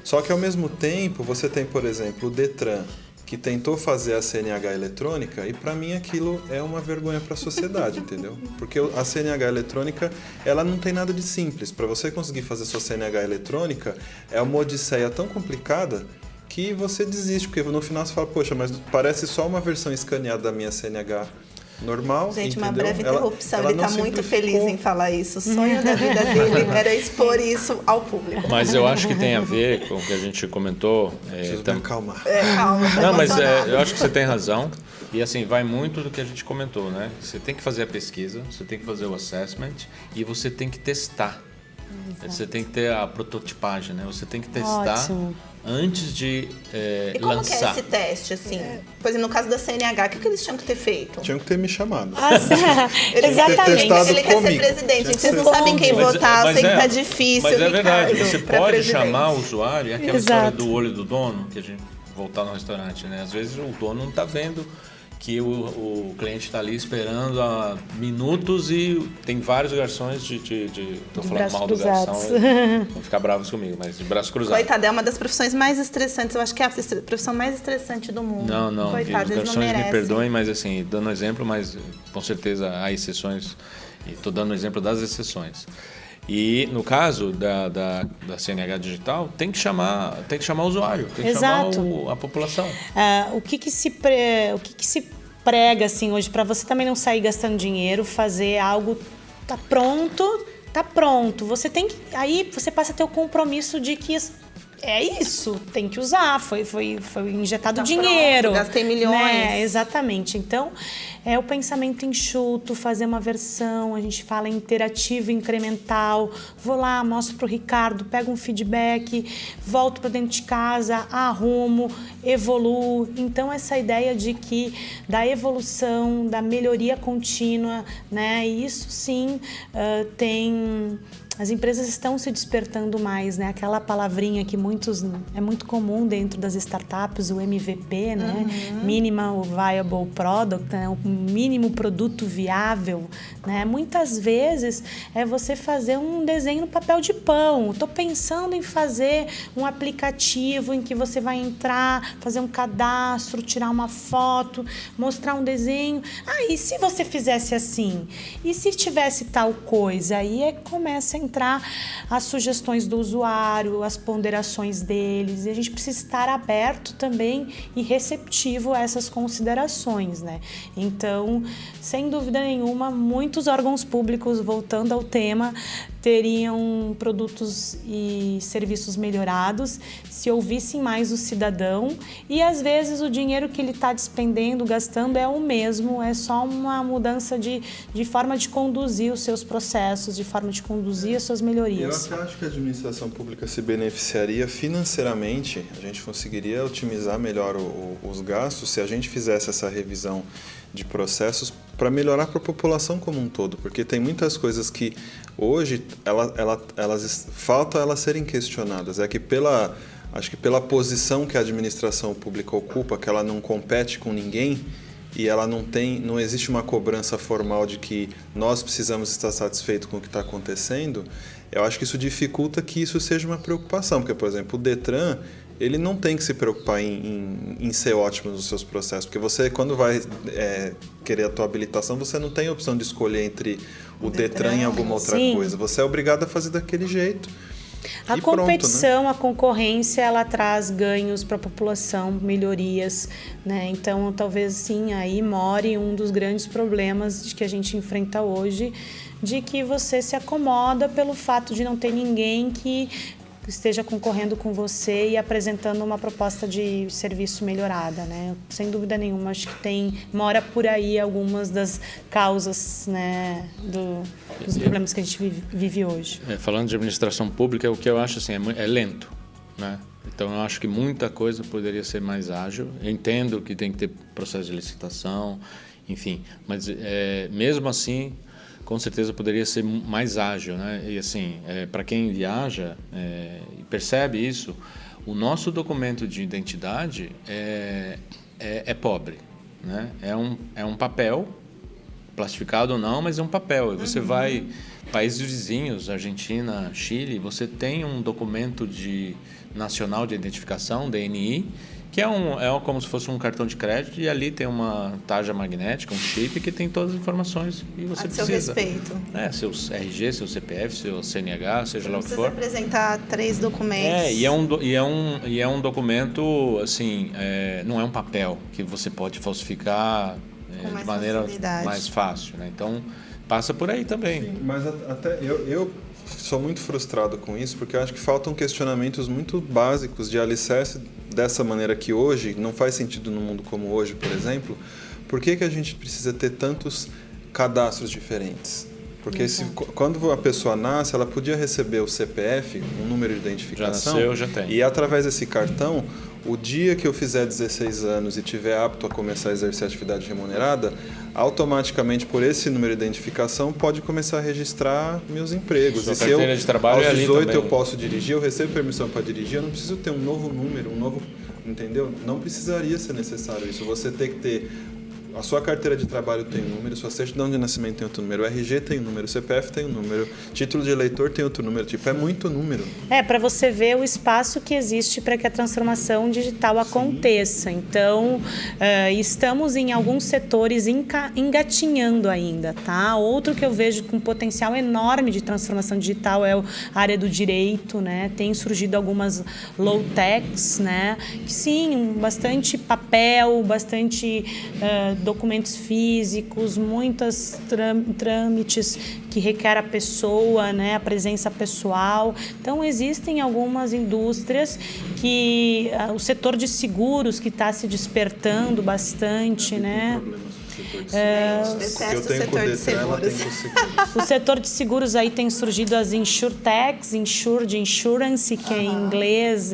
Só que ao mesmo tempo, você tem, por exemplo, o Detran, que tentou fazer a CNH eletrônica, e para mim aquilo é uma vergonha para a sociedade, entendeu? Porque a CNH eletrônica, ela não tem nada de simples. Para você conseguir fazer sua CNH eletrônica, é uma odisseia tão complicada que você desiste, porque no final você fala, poxa, mas parece só uma versão escaneada da minha CNH normal. Gente, entendeu? uma breve interrupção. Ela ele está muito feliz em falar isso. O sonho da vida dele era expor isso ao público. Mas eu acho que tem a ver com o que a gente comentou. Preciso me acalmar. Calma, Não, mas eu acho que você tem razão. E assim, vai muito do que a gente comentou, né? Você tem que fazer a pesquisa, você tem que fazer o assessment e você tem que testar. Exato. Você tem que ter a prototipagem, né? Você tem que testar antes de e como lançar. Que é esse teste, assim? Por exemplo, no caso da CNH, o que eles tinham que ter feito? Tinham que ter me chamado. Exatamente. Ele quer ser presidente, gente. Vocês não sabem quem votar, eu sei que tá difícil. Mas é verdade, Ricardo, você pra pode presidente. chamar o usuário, é aquela história do olho do dono, que a gente voltar no restaurante, né? Às vezes o dono não está vendo que o cliente está ali esperando há minutos e tem vários garçons tô falando mal do garçom, vão ficar bravos comigo, mas de braço cruzado. Coitada, é uma das profissões mais estressantes. Eu acho que é a profissão mais estressante do mundo. Não. Coitada, Os eles não garçons me merecem. perdoem, mas assim, dando exemplo, mas com certeza há exceções. E estou dando exemplo das exceções. E no caso da CNH Digital, tem que chamar o usuário, tem que Exato. chamar a população. O que se prega assim hoje para você também não sair gastando dinheiro, fazer algo tá pronto. Você tem que, aí você passa a ter o compromisso de que é isso, tem que usar, foi injetado dinheiro. Pronto, gastei milhões. Né? Exatamente. Então, é o pensamento enxuto, fazer uma versão, a gente fala interativo, incremental. Vou lá, mostro para o Ricardo, pego um feedback, volto para dentro de casa, arrumo, evoluo. Então, essa ideia de que da evolução, da melhoria contínua, né? E isso sim as empresas estão se despertando mais, né? Aquela palavrinha que é muito comum dentro das startups, o MVP, né? Minimal Viable Product, né? O mínimo produto viável, né? Muitas vezes é você fazer um desenho no papel de pão. Estou pensando em fazer um aplicativo em que você vai entrar, fazer um cadastro, tirar uma foto, mostrar um desenho. E se você fizesse assim? E se tivesse tal coisa? Aí começa a entrar as sugestões do usuário, as ponderações deles, e a gente precisa estar aberto também e receptivo a essas considerações, né? Então, sem dúvida nenhuma, muitos órgãos públicos, voltando ao tema, teriam produtos e serviços melhorados se ouvissem mais o cidadão, e às vezes o dinheiro que ele está despendendo, gastando é o mesmo, é só uma mudança de forma de conduzir os seus processos, de forma de conduzir as suas melhorias. Eu até acho que a administração pública se beneficiaria financeiramente, a gente conseguiria otimizar melhor os gastos se a gente fizesse essa revisão de processos para melhorar para a população como um todo, porque tem muitas coisas que hoje falta elas serem questionadas. Acho que pela posição que a administração pública ocupa, que ela não compete com ninguém e ela não existe uma cobrança formal de que nós precisamos estar satisfeitos com o que está acontecendo, eu acho que isso dificulta que isso seja uma preocupação, porque, por exemplo, o Detran, ele não tem que se preocupar em ser ótimo nos seus processos, porque você, quando vai querer a tua habilitação, você não tem a opção de escolher entre o Detran e alguma outra coisa. Você é obrigado a fazer daquele jeito. A competição, né? A concorrência, ela traz ganhos para a população, melhorias, né? Então, talvez sim, aí more um dos grandes problemas que a gente enfrenta hoje, de que você se acomoda pelo fato de não ter ninguém que esteja concorrendo com você e apresentando uma proposta de serviço melhorada, né? Sem dúvida nenhuma, acho que mora por aí algumas das causas, né, dos problemas que a gente vive hoje. Falando de administração pública, o que eu acho assim, é lento, né? Então eu acho que muita coisa poderia ser mais ágil. Eu entendo que tem que ter processo de licitação, enfim, mas mesmo assim, com certeza poderia ser mais ágil, né? E assim, para quem viaja e percebe isso, o nosso documento de identidade é pobre, né? É um papel, plastificado ou não, mas é um papel. E você vai países vizinhos, Argentina, Chile, você tem um documento nacional de identificação, DNI, que é como se fosse um cartão de crédito, e ali tem uma tarja magnética, um chip que tem todas as informações e você precisa. Seu respeito. Seu RG, seu CPF, seu CNH, seja lá o que for. Precisa apresentar 3 documentos. E é um documento, assim, não é um papel que você pode falsificar de maneira mais fácil, né? Então, passa por aí também. Sim, mas até eu sou muito frustrado com isso, porque eu acho que faltam questionamentos muito básicos de alicerce dessa maneira que hoje, não faz sentido no mundo como hoje, por exemplo. Por que a gente precisa ter tantos cadastros diferentes? Porque quando a pessoa nasce, ela podia receber o CPF, um número de identificação. Já nasceu, já tem. E através desse cartão, o dia que eu fizer 16 anos e tiver apto a começar a exercer atividade remunerada, automaticamente por esse número de identificação pode começar a registrar meus empregos. Sua e se eu, de trabalho aos 18 também. Eu posso dirigir, eu recebo permissão para dirigir, eu não preciso ter um novo número, entendeu? Não precisaria ser necessário isso. Você tem que ter A sua carteira de trabalho tem um número, sua certidão de nascimento tem outro número, o RG tem um número, o CPF tem um número, título de eleitor tem outro número. Tipo, é muito número. Para você ver o espaço que existe para que a transformação digital aconteça. Então, estamos em alguns setores engatinhando ainda, tá? Outro que eu vejo com potencial enorme de transformação digital é a área do direito, né? Tem surgido algumas low-techs, né? Que sim, bastante papel, bastante documentos físicos, muitos trâmites que requer a pessoa, né? A presença pessoal. Então, existem algumas indústrias que o setor de seguros que está se despertando bastante, né? Eu tenho com o Detran, ela tem com o seguro. O setor de seguros aí tem surgido as insurtechs, de insurance, que é em inglês,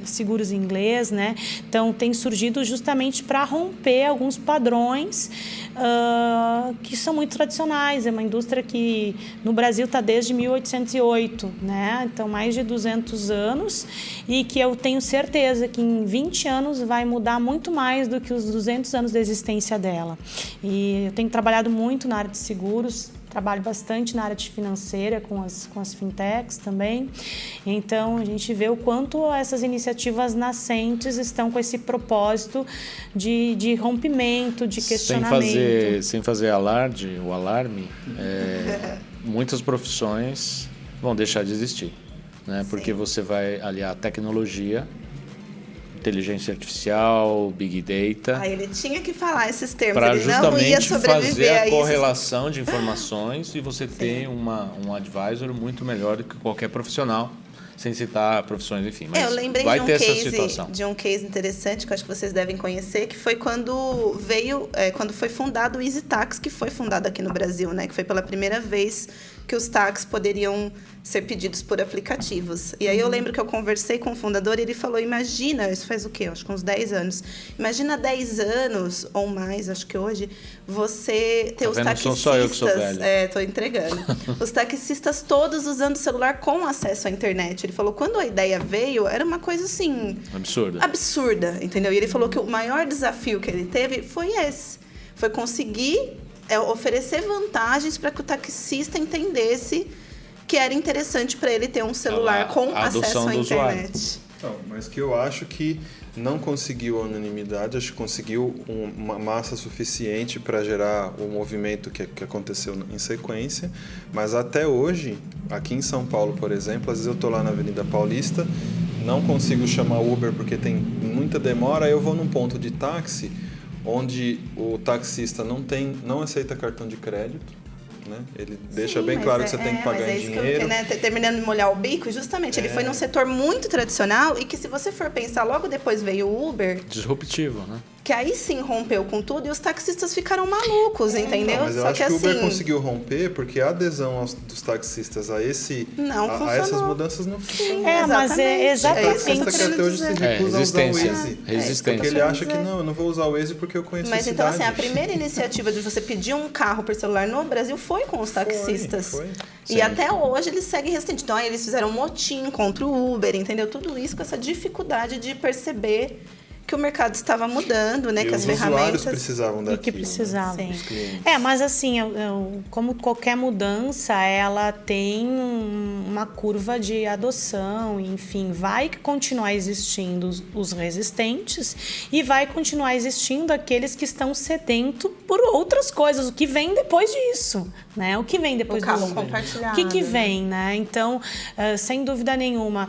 seguros em inglês, né? Então, tem surgido justamente para romper alguns padrões que são muito tradicionais. É uma indústria que no Brasil está desde 1808, né? Então, mais de 200 anos, e que eu tenho certeza que em 20 anos vai mudar muito mais do que os 200 anos de existência dela. E eu tenho trabalhado muito na área de seguros, trabalho bastante na área de financeira com as fintechs também. Então, a gente vê o quanto essas iniciativas nascentes estão com esse propósito de rompimento, de questionamento. Sem fazer o alarme, muitas profissões vão deixar de existir, né? Porque você vai aliar tecnologia, inteligência artificial, big data. Ele tinha que falar esses termos, para ele não ia justamente sobreviver fazer a a isso. correlação de informações e você ter um advisor muito melhor do que qualquer profissional, sem citar profissões, enfim. Mas eu lembrei vai de um, ter essa case, situação. de um case interessante que eu acho que vocês devem conhecer, que foi quando foi fundado o Easy Tax, que foi fundado aqui no Brasil, né? Que foi pela primeira vez que os táxis poderiam ser pedidos por aplicativos. E aí eu lembro que eu conversei com o fundador e ele falou, imagina, isso faz o quê? Acho que uns 10 anos. Imagina 10 anos ou mais, acho que hoje, você ter os taxistas... Não sou só eu que sou velho. Tô entregando. Os taxistas todos usando o celular com acesso à internet. Ele falou, quando a ideia veio, era uma coisa assim... Absurda, entendeu? E ele falou que o maior desafio que ele teve foi esse. Foi conseguir oferecer vantagens para que o taxista entendesse que era interessante para ele ter um celular com acesso à internet. Não, mas que eu acho que não conseguiu a unanimidade, acho que conseguiu uma massa suficiente para gerar o movimento que aconteceu em sequência, mas até hoje, aqui em São Paulo, por exemplo, às vezes eu estou lá na Avenida Paulista, não consigo chamar Uber porque tem muita demora, aí eu vou num ponto de táxi onde o taxista não aceita cartão de crédito, né? Ele deixa bem claro que você tem que pagar em dinheiro. Terminando de molhar o bico, justamente, ele foi num setor muito tradicional e que, se você for pensar, logo depois veio o Uber. Disruptivo, né? Que aí sim rompeu com tudo e os taxistas ficaram malucos, entendeu? Não, mas eu acho que o Uber conseguiu romper porque a adesão dos taxistas a essas mudanças não funcionou. Mas exatamente. O taxista que até hoje se recusa a usar o Waze. Resistência. Porque ele acha que eu não vou usar o Waze porque eu conheço a cidade. Mas então, a primeira iniciativa de você pedir um carro por celular no Brasil foi com os taxistas. Foi. E até hoje eles seguem resistentes. Então, aí eles fizeram um motim contra o Uber, entendeu? Tudo isso com essa dificuldade de perceber que o mercado estava mudando, né? Que as ferramentas... os usuários precisavam daquilo. E que precisavam. Né? Mas assim, como qualquer mudança, ela tem uma curva de adoção, enfim, vai continuar existindo os resistentes e vai continuar existindo aqueles que estão sedentos por outras coisas, o que vem depois disso, né? O que vem depois do carro Uber? compartilhado. O que vem, né? Então, sem dúvida nenhuma...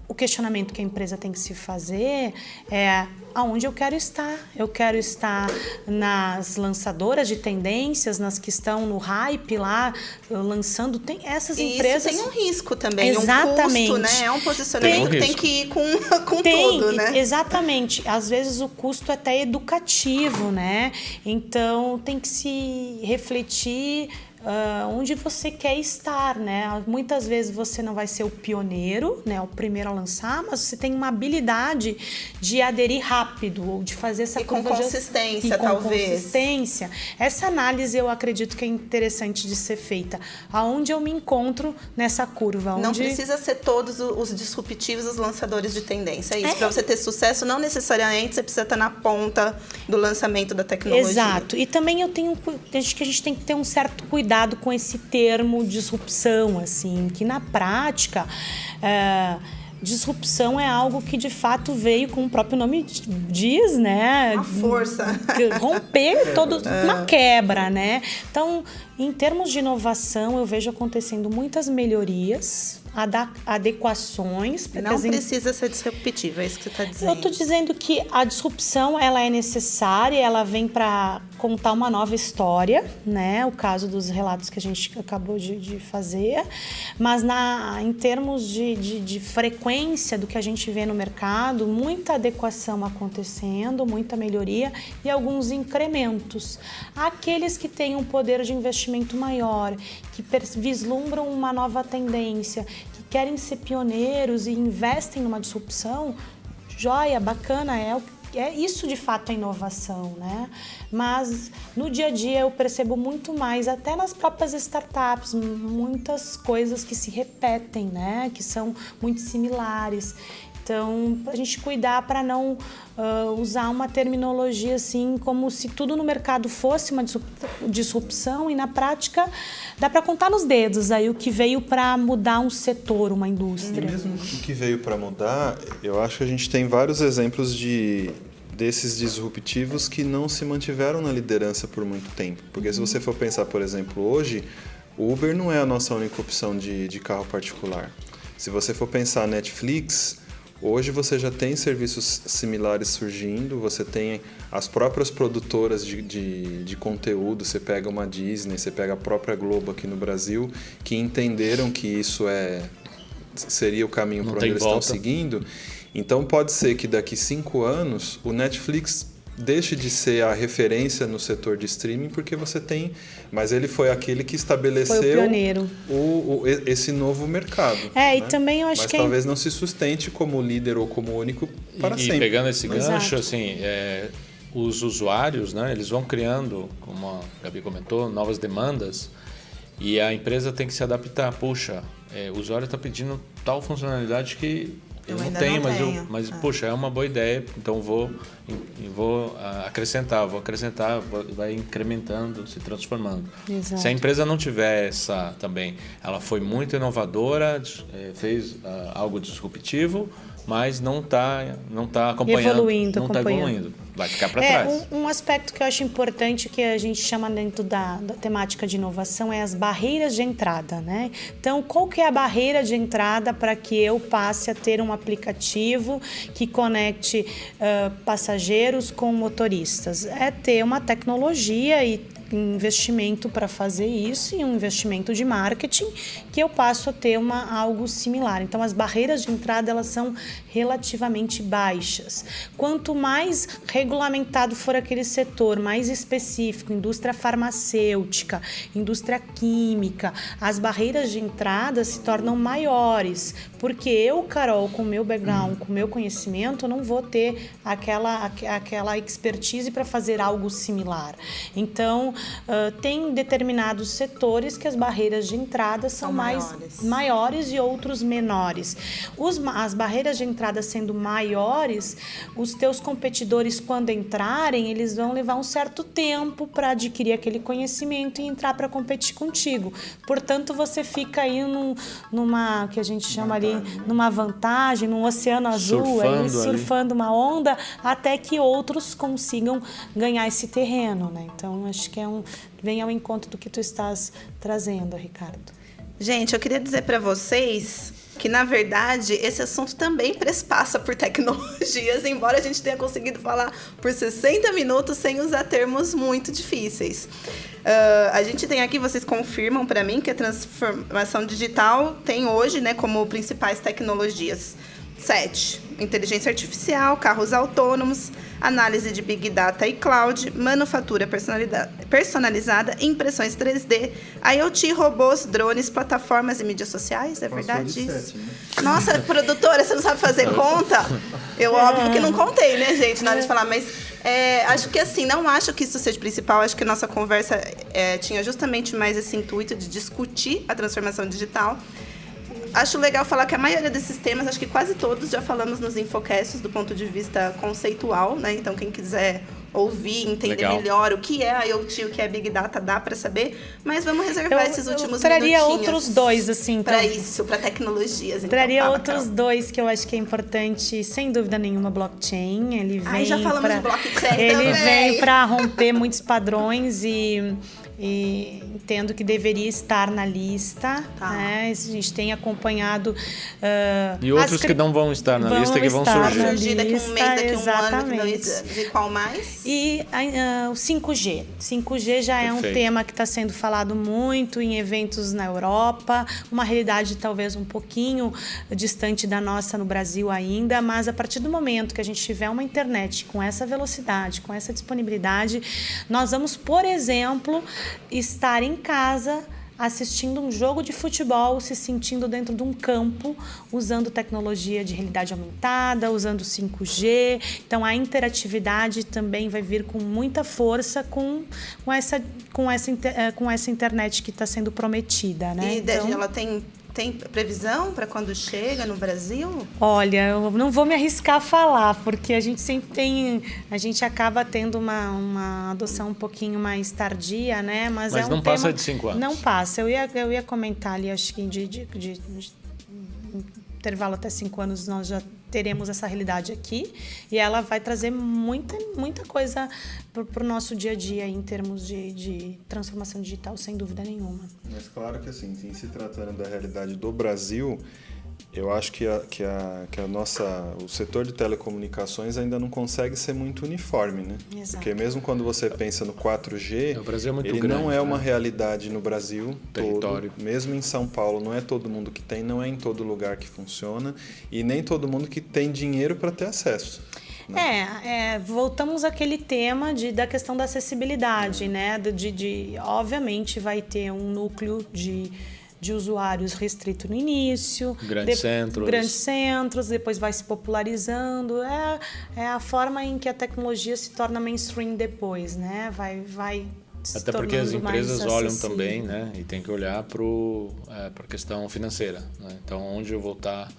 O questionamento que a empresa tem que se fazer é aonde eu quero estar. Eu quero estar nas lançadoras de tendências, nas que estão no hype lá, lançando. Tem essas empresas... Isso tem um risco também, exatamente. Um custo, né? É um posicionamento que tem que ir com tudo, né? Exatamente. Às vezes o custo é até educativo, né? Então tem que se refletir onde você quer estar, né? Muitas vezes você não vai ser o pioneiro, né? O primeiro a lançar, mas você tem uma habilidade de aderir rápido ou de fazer essa curva com consistência, e com talvez. Consistência. Essa análise eu acredito que é interessante de ser feita. Aonde eu me encontro nessa curva? Onde... Não precisa ser todos os disruptivos, os lançadores de tendência. É isso. Para você ter sucesso, não necessariamente você precisa estar na ponta do lançamento da tecnologia. Exato. E também acho que a gente tem que ter um certo cuidado com esse termo disrupção, assim, que na prática disrupção é algo que de fato veio, como o próprio nome diz, né? Uma força. Romper uma quebra, né? Então, em termos de inovação, eu vejo acontecendo muitas melhorias, adequações. Não precisa ser disruptiva, é isso que você está dizendo. Eu estou dizendo que a disrupção ela é necessária, ela vem para contar uma nova história, né? O caso dos relatos que a gente acabou de fazer, mas em termos de frequência do que a gente vê no mercado, muita adequação acontecendo, muita melhoria e alguns incrementos. Aqueles que têm um poder de investimento maior, que vislumbram uma nova tendência, que querem ser pioneiros e investem numa disrupção, joia, bacana, isso de fato é inovação, né? Mas no dia a dia eu percebo muito mais, até nas próprias startups, muitas coisas que se repetem, né? Que são muito similares. Então, a gente cuidar para não usar uma terminologia assim, como se tudo no mercado fosse uma disrupção e na prática dá para contar nos dedos aí o que veio para mudar um setor, uma indústria. E mesmo o que veio para mudar, eu acho que a gente tem vários exemplos desses disruptivos que não se mantiveram na liderança por muito tempo. Porque se você for pensar, por exemplo, hoje, o Uber não é a nossa única opção de carro particular. Se você for pensar Netflix, hoje você já tem serviços similares surgindo, você tem as próprias produtoras de conteúdo, você pega uma Disney, você pega a própria Globo aqui no Brasil, que entenderam que isso seria o caminho para onde eles estão seguindo. Então pode ser que daqui 5 anos o Netflix deixe de ser a referência no setor de streaming, porque você tem... Mas ele foi aquele que estabeleceu foi o pioneiro. Esse novo mercado. Né? E também eu acho mas que... talvez não se sustente como líder ou como único para sempre. E pegando esse gancho, Exato. assim, os usuários, né, eles vão criando, como a Gabi comentou, novas demandas e a empresa tem que se adaptar. Puxa, o usuário está pedindo tal funcionalidade que... Eu não tenho, mas poxa, é uma boa ideia, então vou acrescentar, vai incrementando, se transformando. Exato. Se a empresa não tiver essa também, ela foi muito inovadora, fez algo disruptivo, mas não está acompanhando, não está evoluindo, vai ficar para trás. Um aspecto que eu acho importante que a gente chama dentro da temática de inovação é as barreiras de entrada, né? Então, qual que é a barreira de entrada para que eu passe a ter um aplicativo que conecte passageiros com motoristas? É ter uma tecnologia e investimento para fazer isso e um investimento de marketing que eu passo a ter algo similar. Então, as barreiras de entrada elas são relativamente baixas. Quanto mais regulamentado for aquele setor, mais específico, indústria farmacêutica, indústria química, as barreiras de entrada se tornam maiores, porque eu, Carol, com o meu background, com o meu conhecimento, eu não vou ter aquela expertise para fazer algo similar. Então, tem determinados setores que as barreiras de entrada são maiores e outros menores. As barreiras de entrada sendo maiores, os teus competidores, quando entrarem, eles vão levar um certo tempo para adquirir aquele conhecimento e entrar para competir contigo. Portanto, você fica aí numa, que a gente chama ali, numa vantagem, num oceano azul, surfando uma onda, até que outros consigam ganhar esse terreno, né? Então, acho que vem ao encontro do que tu estás trazendo, Ricardo. Gente, eu queria dizer para vocês que, na verdade, esse assunto também passa por tecnologias, embora a gente tenha conseguido falar por 60 minutos sem usar termos muito difíceis. A gente tem aqui, vocês confirmam para mim que a transformação digital tem hoje, né, como principais tecnologias 7. Inteligência artificial, carros autônomos, análise de Big Data e Cloud, manufatura personalizada, impressões 3D, IoT, robôs, drones, plataformas e mídias sociais. É verdade isso? Nossa, produtora, você não sabe fazer conta? Eu, óbvio que não contei, né, gente, na hora de falar, mas acho que assim, não acho que isso seja principal, acho que a nossa conversa tinha justamente mais esse intuito de discutir a transformação digital. Acho legal falar que a maioria desses temas, acho que quase todos, já falamos nos infocasts do ponto de vista conceitual, né? Então, quem quiser ouvir, entender melhor o que é IoT, o que é Big Data, dá para saber. Mas vamos reservar esses últimos traria minutinhos. Outros dois, assim. Para isso, para tecnologias. Então, traria outros dois que eu acho que é importante, sem dúvida nenhuma, blockchain. Ele vem já falamos de blockchain ele também. vem para romper muitos padrões e entendo que deveria estar na lista. Né? A gente tem acompanhado... e outros que não vão estar na lista, que vão surgir. Daqui um mês, daqui um ano, daqui 2 anos. E qual mais? E o 5G. 5G já é um tema que está sendo falado muito em eventos na Europa, uma realidade talvez um pouquinho distante da nossa no Brasil ainda, mas a partir do momento que a gente tiver uma internet com essa velocidade, com essa disponibilidade, nós vamos, por exemplo, estar em casa assistindo um jogo de futebol, se sentindo dentro de um campo, usando tecnologia de realidade aumentada, usando 5G. Então, a interatividade também vai vir com muita força com essa internet que está sendo prometida. Né? E então, ela tem previsão para quando chega no Brasil? Olha, eu não vou me arriscar a falar, porque a gente sempre a gente acaba tendo uma adoção um pouquinho mais tardia, né? Mas não passa de 5 anos. Não passa. Eu ia comentar ali, acho que de intervalo até 5 anos nós já teremos essa realidade aqui e ela vai trazer muita coisa para o nosso dia a dia em termos de transformação digital, sem dúvida nenhuma. Mas claro que assim, em se tratando da realidade do Brasil, eu acho que o setor de telecomunicações ainda não consegue ser muito uniforme, né? Exato. Porque mesmo quando você pensa no 4G, o Brasil é muito ele grande, não é uma realidade no Brasil território. Todo. Mesmo em São Paulo, não é todo mundo que tem, não é em todo lugar que funciona e nem todo mundo que tem dinheiro para ter acesso. Voltamos àquele tema da questão da acessibilidade, né? Obviamente vai ter um núcleo de usuários restrito no início, grandes centros, depois vai se popularizando. É a forma em que a tecnologia se torna mainstream depois, né? Vai se até porque as empresas mais olham também, né? E tem que olhar para a questão financeira, né? Então, onde eu vou estar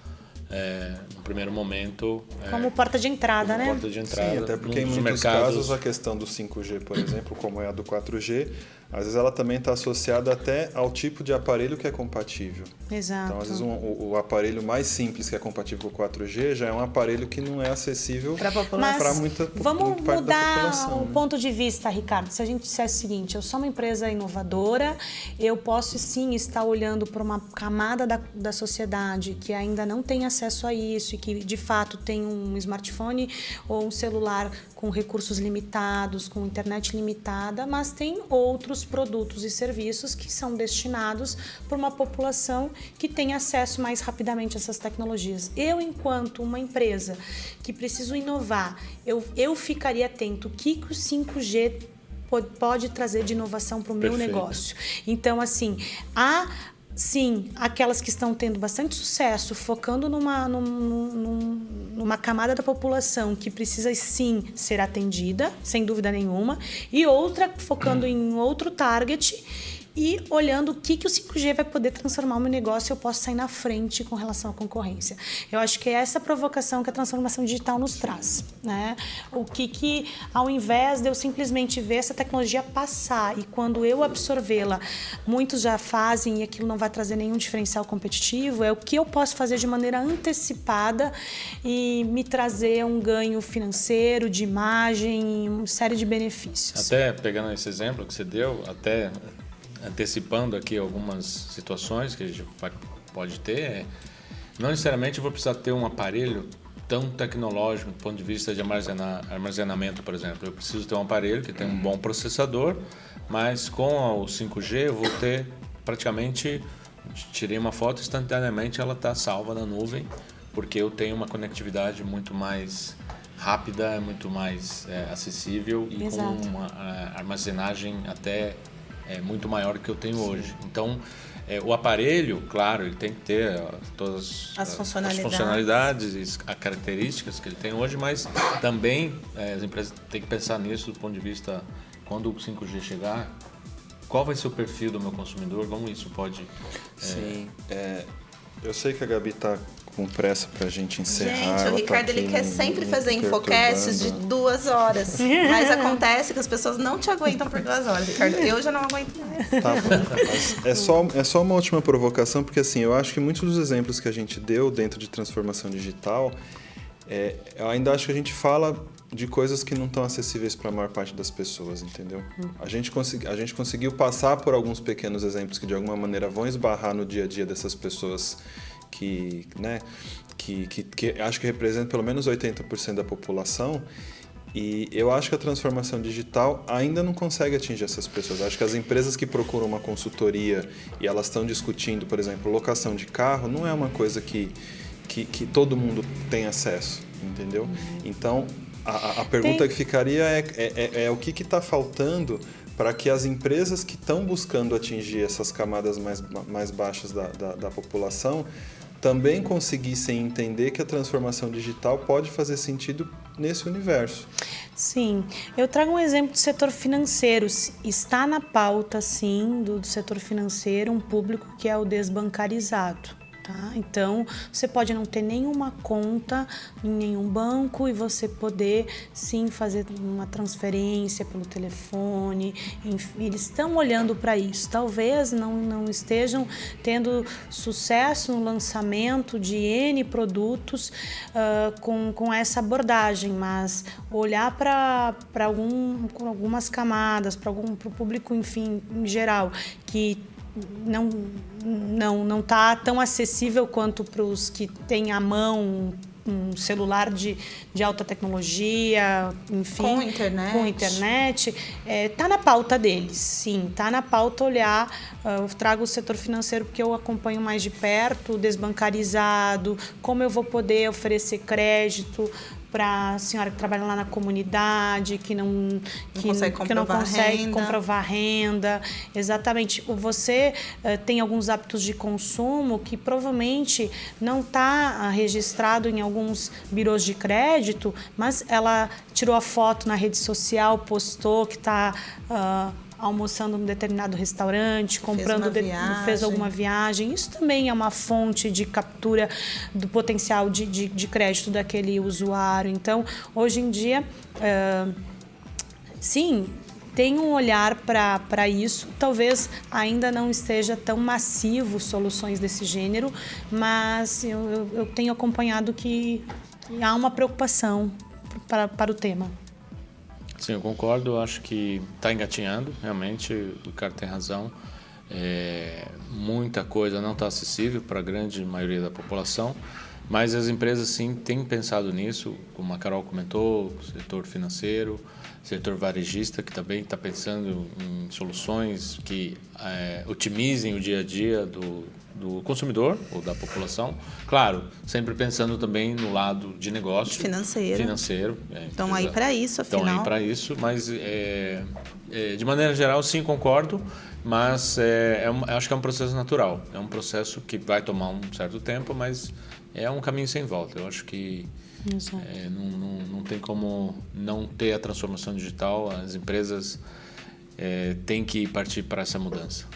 no primeiro momento... como porta de entrada, né? Porta de entrada. Sim, até porque em muitos casos a questão do 5G, por exemplo, como é a do 4G, às vezes ela também está associada até ao tipo de aparelho que é compatível. Exato. Então, às vezes, o aparelho mais simples que é compatível com o 4G já é um aparelho que não é acessível para muita parte da população. Vamos mudar o ponto de vista, Ricardo. Se a gente disser o seguinte, eu sou uma empresa inovadora, eu posso sim estar olhando para uma camada da sociedade que ainda não tem acesso a isso e que, de fato, tem um smartphone ou um celular com recursos limitados, com internet limitada, mas tem outros produtos e serviços que são destinados para uma população que tem acesso mais rapidamente a essas tecnologias. Eu, enquanto uma empresa que preciso inovar, eu ficaria atento o que o 5G pode trazer de inovação para o meu negócio. Então, assim, sim, aquelas que estão tendo bastante sucesso, focando numa camada da população que precisa sim ser atendida, sem dúvida nenhuma, e outra focando em outro target e olhando o que o 5G vai poder transformar o meu negócio e eu posso sair na frente com relação à concorrência. Eu acho que é essa provocação que a transformação digital nos traz, né? O que ao invés de eu simplesmente ver essa tecnologia passar e quando eu absorvê-la, muitos já fazem e aquilo não vai trazer nenhum diferencial competitivo, é o que eu posso fazer de maneira antecipada e me trazer um ganho financeiro, de imagem, uma série de benefícios. Até pegando esse exemplo que você deu, até antecipando aqui algumas situações que a gente pode ter, não necessariamente eu vou precisar ter um aparelho tão tecnológico do ponto de vista de armazenamento, por exemplo. Eu preciso ter um aparelho que tem um bom processador, mas com o 5G eu vou ter praticamente, tirei uma foto, instantaneamente ela está salva na nuvem porque eu tenho uma conectividade muito mais rápida, muito mais acessível e Exato. com uma armazenagem até muito maior do que eu tenho hoje. Então, o aparelho, claro, ele tem que ter todas As funcionalidades. funcionalidades e as características que ele tem hoje, mas também as empresas têm que pensar nisso do ponto de vista, quando o 5G chegar, qual vai ser o perfil do meu consumidor, como isso pode... Sim, eu sei que a Gabi está com pressa para a gente encerrar. Gente, o Ricardo ele quer sempre fazer infocasts de 2 horas. Mas acontece que as pessoas não te aguentam por 2 horas, Ricardo. Eu já não aguento mais. Tá bom. É só uma última provocação, porque assim, eu acho que muitos dos exemplos que a gente deu dentro de transformação digital, eu ainda acho que a gente fala de coisas que não estão acessíveis para a maior parte das pessoas, entendeu? A gente conseguiu passar por alguns pequenos exemplos que de alguma maneira vão esbarrar no dia a dia dessas pessoas que acho que representam pelo menos 80% da população. E eu acho que a transformação digital ainda não consegue atingir essas pessoas. Eu acho que as empresas que procuram uma consultoria e elas estão discutindo, por exemplo, locação de carro, não é uma coisa que todo mundo tem acesso, entendeu? Então, a pergunta que ficaria é o que está faltando para que as empresas que estão buscando atingir essas camadas mais baixas da população também conseguissem entender que a transformação digital pode fazer sentido nesse universo. Sim, eu trago um exemplo do setor financeiro. Está na pauta, sim, do setor financeiro, um público que é o desbancarizado. Tá? Então, você pode não ter nenhuma conta em nenhum banco e você poder, sim, fazer uma transferência pelo telefone. Enfim, eles estão olhando para isso. Talvez não estejam tendo sucesso no lançamento de N produtos com essa abordagem, mas olhar para algumas camadas, para o público, enfim, em geral, que não está tão acessível quanto para os que têm à mão um celular de alta tecnologia, enfim, com internet, está na pauta deles, sim, está na pauta olhar. Eu trago o setor financeiro porque eu acompanho mais de perto, desbancarizado, como eu vou poder oferecer crédito para a senhora que trabalha lá na comunidade, que não consegue comprovar renda. Exatamente. Você tem alguns hábitos de consumo que provavelmente não está registrado em alguns birôs de crédito, mas ela tirou a foto na rede social, postou que está almoçando num determinado restaurante, fez alguma viagem. Isso também é uma fonte de captura do potencial de crédito daquele usuário. Então, hoje em dia, sim, tem um olhar para isso. Talvez ainda não esteja tão massivo soluções desse gênero, mas eu tenho acompanhado que há uma preocupação para o tema. Sim, eu concordo. Eu acho que está engatinhando, realmente, o Ricardo tem razão. Muita coisa não está acessível para a grande maioria da população, mas as empresas, sim, têm pensado nisso, como a Carol comentou, setor financeiro, setor varejista, que também está pensando em soluções que otimizem o dia a dia do consumidor ou da população. Claro, sempre pensando também no lado de negócio. Financeiro. Estão aí para isso, afinal. Estão aí para isso, mas de maneira geral, sim, concordo, mas acho que é um processo natural. É um processo que vai tomar um certo tempo, mas é um caminho sem volta. Eu acho que não tem como não ter a transformação digital. As empresas têm que partir para essa mudança.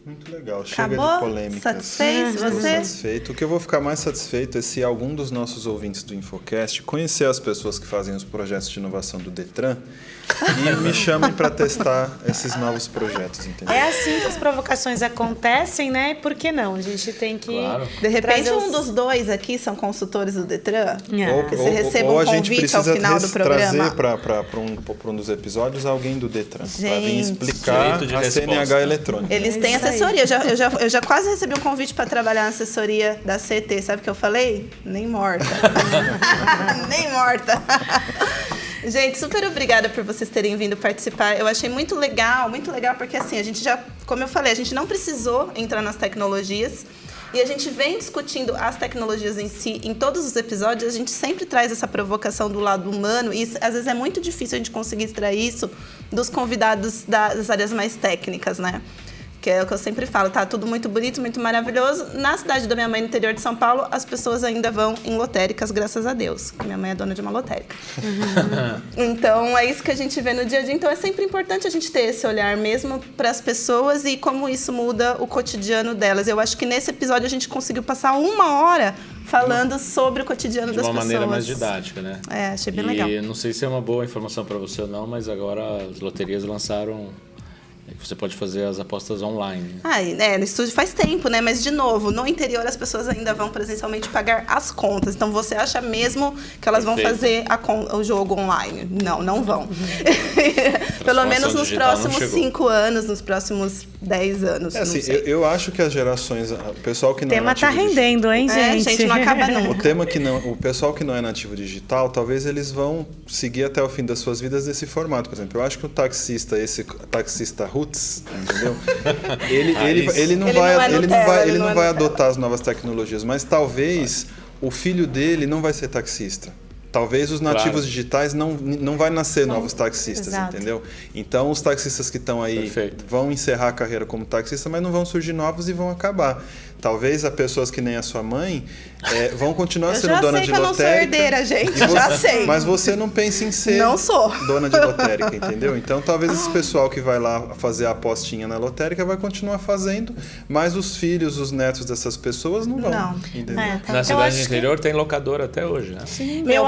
Muito legal. Chega Acabou? de polêmicas. Satisfeito? Estou Você? satisfeito. O que eu vou ficar mais satisfeito é se algum dos nossos ouvintes do Infocast conhecer as pessoas que fazem os projetos de inovação do Detran e me chamem para testar esses novos projetos, entendeu? É assim que as provocações acontecem, né? E por que não? A gente tem que... Claro. De repente, trazer um dos dois aqui são consultores do Detran. Ou Que você receba ou um a gente convite ao precisa final do programa. trazer para um dos episódios alguém do Detran para vir Gente. explicar Direito de a resposta. CNH eletrônica. Eles têm isso aí. assessoria. Eu já quase recebi um convite para trabalhar na assessoria da CT. Sabe o que eu falei? Nem morta. Nem morta. Gente, super obrigada por vocês terem vindo participar. Eu achei muito legal porque assim, a gente já, como eu falei, a gente não precisou entrar nas tecnologias, E a gente vem discutindo as tecnologias em si, em todos os episódios, a gente sempre traz essa provocação do lado humano, e às vezes é muito difícil a gente conseguir extrair isso dos convidados das áreas mais técnicas, né? Que é o que eu sempre falo, tá tudo muito bonito, muito maravilhoso. Na cidade da minha mãe, no interior de São Paulo, as pessoas ainda vão em lotéricas, graças a Deus. Minha mãe é dona de uma lotérica. Então, é isso que a gente vê no dia a dia. Então, é sempre importante a gente ter esse olhar mesmo para as pessoas e como isso muda o cotidiano delas. Eu acho que nesse episódio a gente conseguiu passar 1 hora falando sobre o cotidiano das pessoas. De uma maneira mais didática, né? É, achei bem legal. E não sei se é uma boa informação para você ou não, mas agora as loterias lançaram... Você pode fazer as apostas online. No estúdio faz tempo, né? Mas, de novo, no interior as pessoas ainda vão presencialmente pagar as contas. Então, você acha mesmo que elas vão fazer o jogo online? Não vão. Pelo menos nos próximos 5 anos, nos próximos 10 anos. Assim, eu acho que as gerações... O pessoal que não o tema tá rendendo, hein, gente? Gente, não acaba nunca. O pessoal que não é nativo digital, talvez eles vão seguir até o fim das suas vidas desse formato. Por exemplo, eu acho que o taxista roots, entendeu? Ele não vai adotar as novas tecnologias, mas talvez o filho dele não vai ser taxista. Talvez os nativos digitais não vai nascer novos taxistas, entendeu? Então, os taxistas que estão aí vão encerrar a carreira como taxista, mas não vão surgir novos e vão acabar. Talvez as pessoas que nem a sua mãe vão continuar sendo dona de lotérica. Eu já sei que eu não sou herdeira, gente. Já sei. Mas você não pensa em ser dona de lotérica, entendeu? Então, talvez esse pessoal que vai lá fazer a apostinha na lotérica vai continuar fazendo, mas os filhos, os netos dessas pessoas não vão. Entendeu? Na cidade do interior tem locadora até hoje, né? Sim, meu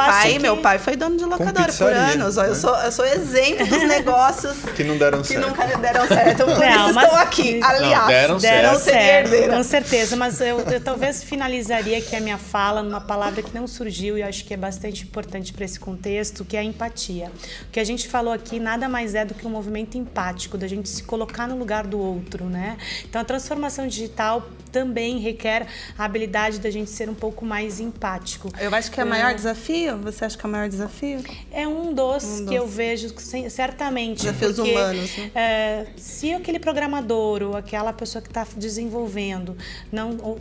pai foi dono de locadora por anos. Eu sou exemplo dos negócios que não deram certo. Que nunca deram certo. Por isso estão aqui. Aliás, deram certo. Com certeza. Mas eu talvez finalizaria aqui a minha fala numa palavra que não surgiu e eu acho que é bastante importante para esse contexto, que é a empatia. O que a gente falou aqui nada mais é do que um movimento empático, da gente se colocar no lugar do outro, né? Então, a transformação digital também requer a habilidade da gente ser um pouco mais empático. Eu acho que é o maior desafio. Você acha que é o maior desafio? É um dos que eu vejo certamente. Desafios humanos, né? Se aquele programador ou aquela pessoa que está desenvolvendo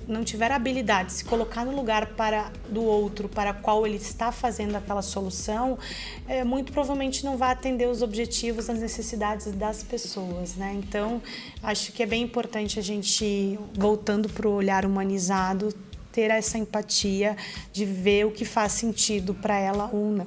não tiver a habilidade de se colocar no lugar do outro para qual ele está fazendo aquela solução, muito provavelmente não vai atender os objetivos, as necessidades das pessoas, né? Então, acho que é bem importante a gente, voltando para o olhar humanizado, ter essa empatia de ver o que faz sentido para ela ou não.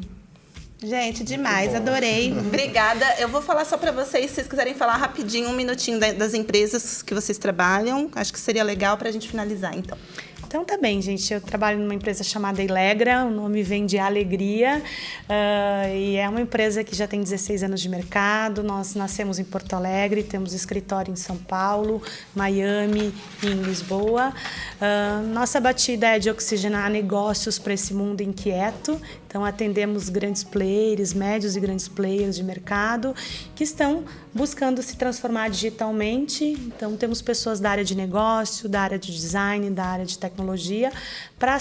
Gente, demais, adorei. Obrigada. Eu vou falar só para vocês, se vocês quiserem falar rapidinho, 1 minutinho das empresas que vocês trabalham. Acho que seria legal para a gente finalizar, então. Então tá bem, gente. Eu trabalho numa empresa chamada Elegra, o nome vem de alegria, e é uma empresa que já tem 16 anos de mercado. Nós nascemos em Porto Alegre, temos escritório em São Paulo, Miami e em Lisboa. Nossa batida é de oxigenar negócios para esse mundo inquieto. Então, atendemos grandes players, médios e grandes players de mercado que estão buscando se transformar digitalmente. Então, temos pessoas da área de negócio, da área de design, da área de tecnologia, para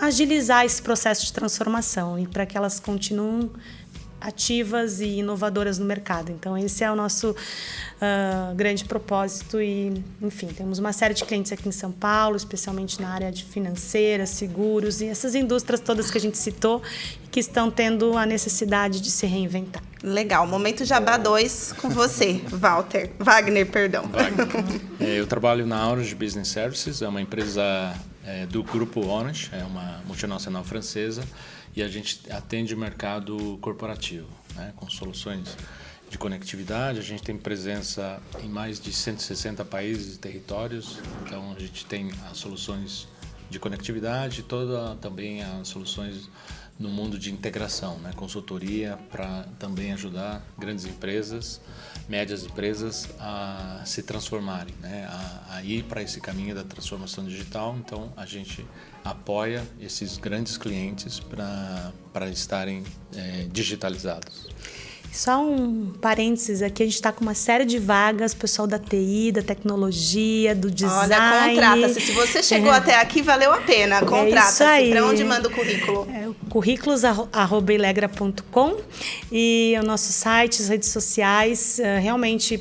agilizar esse processo de transformação e para que elas continuem ativas e inovadoras no mercado. Então, esse é o nosso grande propósito e, enfim, temos uma série de clientes aqui em São Paulo, especialmente na área de financeira, seguros e essas indústrias todas que a gente citou que estão tendo a necessidade de se reinventar. Legal. Momento Jabá 2 com você, Wagner, perdão. Eu trabalho na Orange Business Services, é uma empresa do grupo Orange, é uma multinacional francesa, e a gente atende o mercado corporativo, né, com soluções de conectividade. A gente tem presença em mais de 160 países e territórios, então a gente tem as soluções de conectividade, também as soluções no mundo de integração, né, consultoria para também ajudar grandes empresas, médias empresas a se transformarem, né, a ir para esse caminho da transformação digital. Então a gente apoia esses grandes clientes para estarem digitalizados. Só um parênteses aqui, a gente está com uma série de vagas, pessoal da TI, da tecnologia, do design. Olha, contrata-se. Se você chegou até aqui, valeu a pena. Contrata-se. Para onde manda o currículo? currículos@elegra.com e o nosso site, as redes sociais, realmente...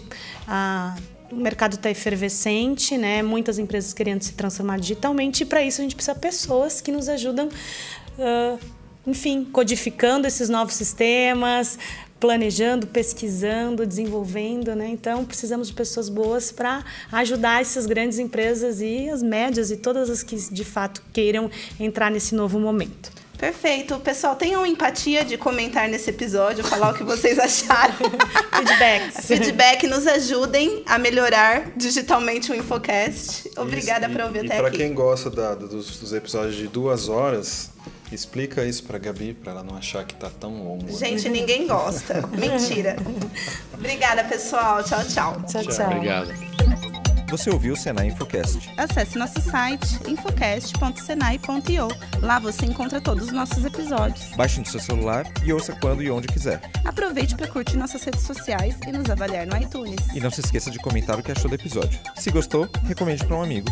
O mercado está efervescente, né? Muitas empresas querendo se transformar digitalmente, e para isso a gente precisa de pessoas que nos ajudam, enfim, codificando esses novos sistemas, planejando, pesquisando, desenvolvendo, né? Então, precisamos de pessoas boas para ajudar essas grandes empresas e as médias e todas as que, de fato, queiram entrar nesse novo momento. Perfeito. Pessoal, tenham empatia de comentar nesse episódio, falar o que vocês acharam. Feedbacks. Feedback, nos ajudem a melhorar digitalmente o Infocast. Obrigada por ouvir até aqui. E para aqui. quem gosta dos episódios de 2 horas, explica isso para Gabi, para ela não achar que tá tão longo. Gente, ninguém gosta. Mentira. Obrigada, pessoal. Tchau, tchau. Tchau, tchau. Obrigado. Você ouviu o Senai Infocast. Acesse nosso site infocast.senai.io. Lá você encontra todos os nossos episódios. Baixe no seu celular e ouça quando e onde quiser. Aproveite para curtir nossas redes sociais e nos avaliar no iTunes. E não se esqueça de comentar o que achou do episódio. Se gostou, recomende para um amigo.